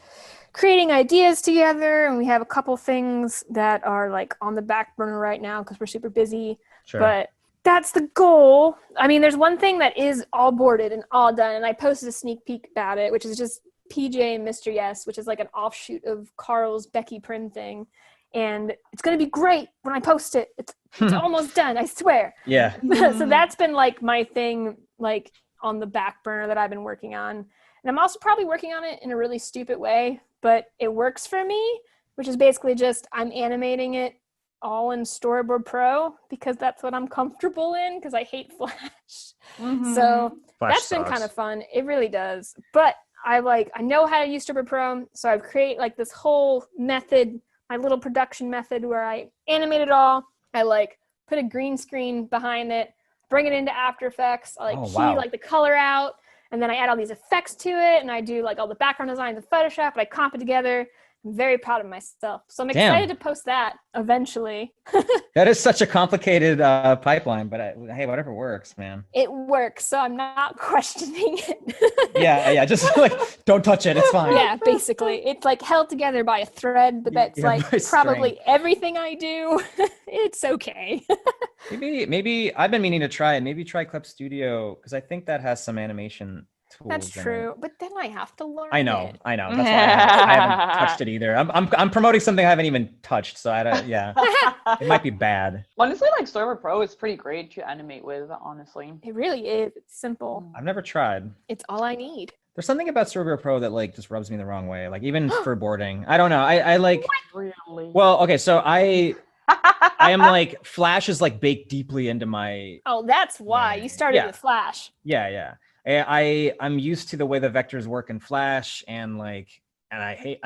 creating ideas together, and we have a couple things that are like on the back burner right now because we're super busy. Sure. But that's the goal. I mean, there's one thing that is all boarded and all done, and I posted a sneak peek about it, which is just PJ and Mr. Yes, which is like an offshoot of Carl's Becky Prim thing. And it's going to be great when I post it. It's almost done, I swear. Yeah. So that's been like my thing, like on the back burner that I've been working on. And I'm also probably working on it in a really stupid way, but it works for me, which is basically just I'm animating it all in Storyboard Pro because that's what I'm comfortable in because I hate Flash. So Flash that's been sucks. kind of fun. It really does. But I know how to use Storyboard Pro, so I've created like this whole method, my little production method where I animate it all. I like put a green screen behind it, bring it into After Effects, I like the color out, and then I add all these effects to it, and I do like all the background designs in Photoshop, and I comp it together. I'm very proud of myself. So I'm excited to post that eventually. That is such a complicated pipeline, but hey, whatever works, man. It works, so I'm not questioning it. Yeah, just like, don't touch it, it's fine. Yeah, basically. It's like held together by a thread, but that's like probably everything I do. It's okay. Maybe I've been meaning to try it. Maybe try Clip Studio, because I think that has some animation tools. That's true, but then I have to learn. I know. it. That's why I haven't touched it either. I'm promoting something I haven't even touched, so I don't. Yeah, it might be bad. Honestly, like Storyboard Pro is pretty great to animate with. Honestly, It really is. It's simple. I've never tried. It's all I need. There's something about Storyboard Pro that like just rubs me the wrong way. Like even for boarding, I don't know. I like. really. Well, okay, so I am like Flash is like baked deeply into my. Oh, that's why you started with Flash. Yeah. I'm used to the way the vectors work in Flash, and I hate.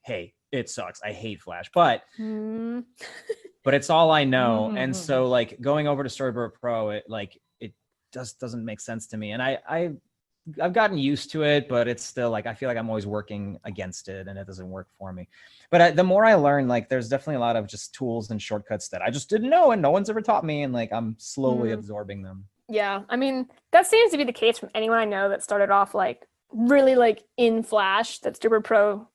Hey, it sucks. I hate Flash, but Mm. but it's all I know. And so like going over to Storyboard Pro, it just doesn't make sense to me. And I've gotten used to it, but it's still like I feel like I'm always working against it and it doesn't work for me. But the more I learn, like there's definitely a lot of just tools and shortcuts that I just didn't know and no one's ever taught me, and like I'm slowly absorbing them. Yeah, I mean, that seems to be the case from anyone I know that started off like really like in Flash, that Storyboard Pro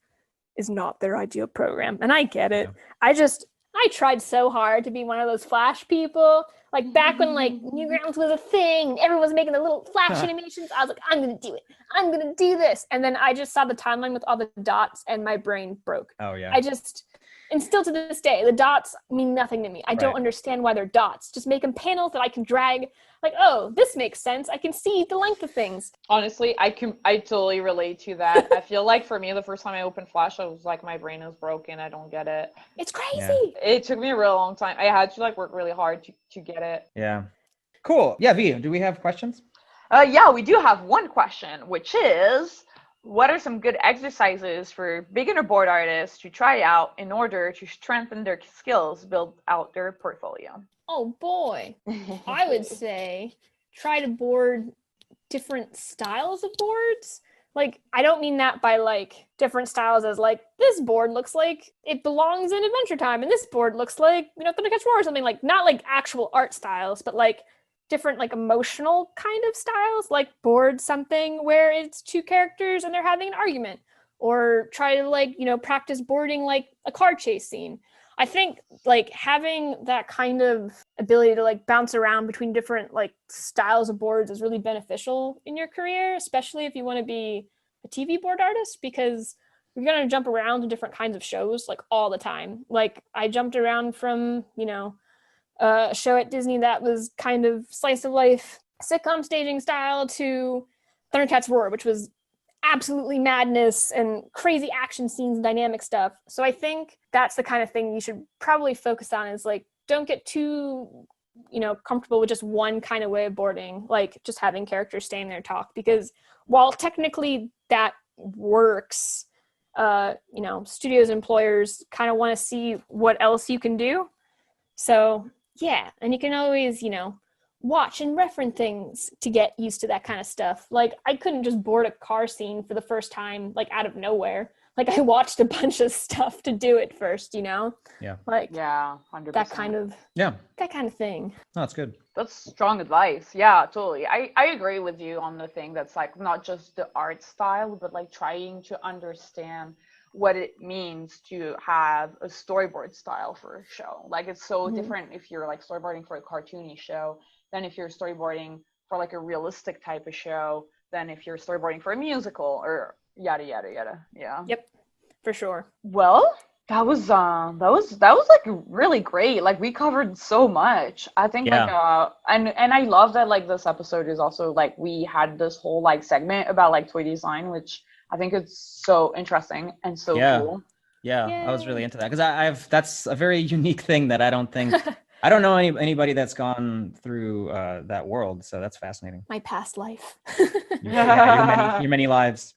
is not their ideal program. And I get it. Yeah. I tried so hard to be one of those Flash people. Like back when like Newgrounds was a thing, everyone was making the little Flash animations. I was like, I'm gonna do it. I'm gonna do this. And then I just saw the timeline with all the dots and my brain broke. Oh yeah. And still to this day, the dots mean nothing to me. I don't understand why they're dots. Just make them panels that I can drag. Like, oh, this makes sense. I can see the length of things. Honestly, I totally relate to that. I feel like for me, the first time I opened Flash, I was like, my brain is broken. I don't get it. It's crazy. Yeah. It took me a real long time. I had to like work really hard to get it. Yeah. Cool. Yeah, V, do we have questions? Yeah, we do have one question, which is, what are some good exercises for beginner board artists to try out in order to strengthen their skills, build out their portfolio? Oh boy. I would say try to board different styles of boards. Like, I don't mean that by like different styles as like this board looks like it belongs in Adventure Time and this board looks like, Thundercats Roar or something, like not like actual art styles, but like different like emotional kind of styles, like board something where it's two characters and they're having an argument, or try to like, practice boarding like a car chase scene. I think like having that kind of ability to like bounce around between different like styles of boards is really beneficial in your career, especially if you want to be a TV board artist, because you're going to jump around to different kinds of shows like all the time. Like I jumped around from, a show at Disney that was kind of slice of life sitcom staging style to Thundercats Roar, which was absolutely madness and crazy action scenes and dynamic stuff. So I think that's the kind of thing you should probably focus on, is like, don't get too, comfortable with just one kind of way of boarding, like just having characters stand there talk, because while technically that works, studios, employers kind of want to see what else you can do. So yeah, and you can always, watch and reference things to get used to that kind of stuff. Like I couldn't just board a car scene for the first time, like out of nowhere. Like I watched a bunch of stuff to do it first, Yeah. Like 100%. that kind of thing. No, that's good. That's strong advice. Yeah, totally. I agree with you on the thing that's like not just the art style, but like trying to understand what it means to have a storyboard style for a show. Like it's so different if you're like storyboarding for a cartoony show than if you're storyboarding for like a realistic type of show than if you're storyboarding for a musical or yada yada yada. Yeah. Yep, for sure. Well, that was like really great. Like we covered so much. I think and I love that like this episode is also like we had this whole like segment about like toy design, which I think it's so interesting and so cool. Yeah, I was really into that because that's a very unique thing that I don't think I don't know anybody that's gone through that world. So that's fascinating. My past life. your many lives.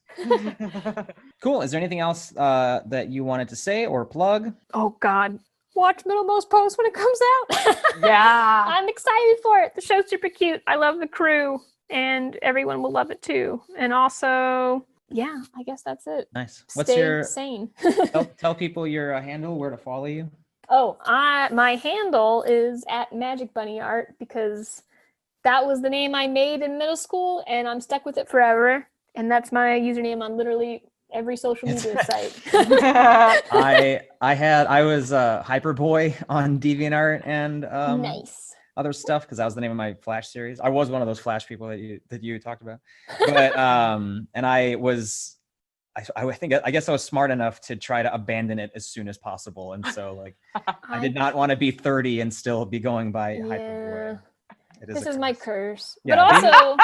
Cool. Is there anything else that you wanted to say or plug? Oh God. Watch Middlemost Post when it comes out. Yeah. I'm excited for it. The show's super cute. I love the crew and everyone will love it too. And also, yeah, I guess that's it. Nice. Stay sane. tell people your handle, where to follow you. Oh, my handle is at Magic Bunny Art because that was the name I made in middle school and I'm stuck with it forever. And that's my username on literally every social media site. I was Hyperboy on DeviantArt and nice. Other stuff because that was the name of my Flash series. I was one of those Flash people that you talked about, but and I guess I was smart enough to try to abandon it as soon as possible, and so like I did not want to be 30 and still be going by Hyperboy. This is my curse, but also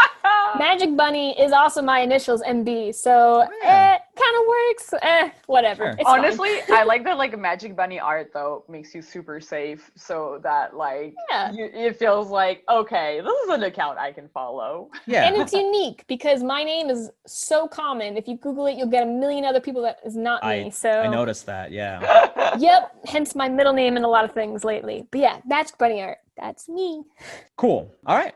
Magic Bunny is also my initials MB, so it kind kind of works. Whatever. Sure. It's fine. Honestly, I like that like Magic Bunny art though makes you super safe so that like Yeah. it feels like, okay, this is an account I can follow. Yeah. And it's unique because my name is so common. If you Google it, you'll get a million other people that is not me. So I noticed that. Yeah. Yep. Hence my middle name in a lot of things lately. But yeah, Magic Bunny art. That's me. Cool. All right.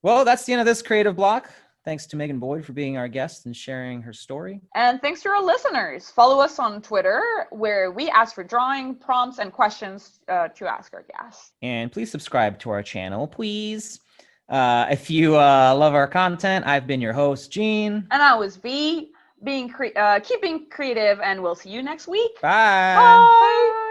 Well, that's the end of this creative block. Thanks to Megan Boyd for being our guest and sharing her story. And thanks to our listeners. Follow us on Twitter, where we ask for drawing prompts and questions to ask our guests. And please subscribe to our channel, please. If you love our content, I've been your host, Gene. And I was V, keeping creative, and we'll see you next week. Bye. Bye.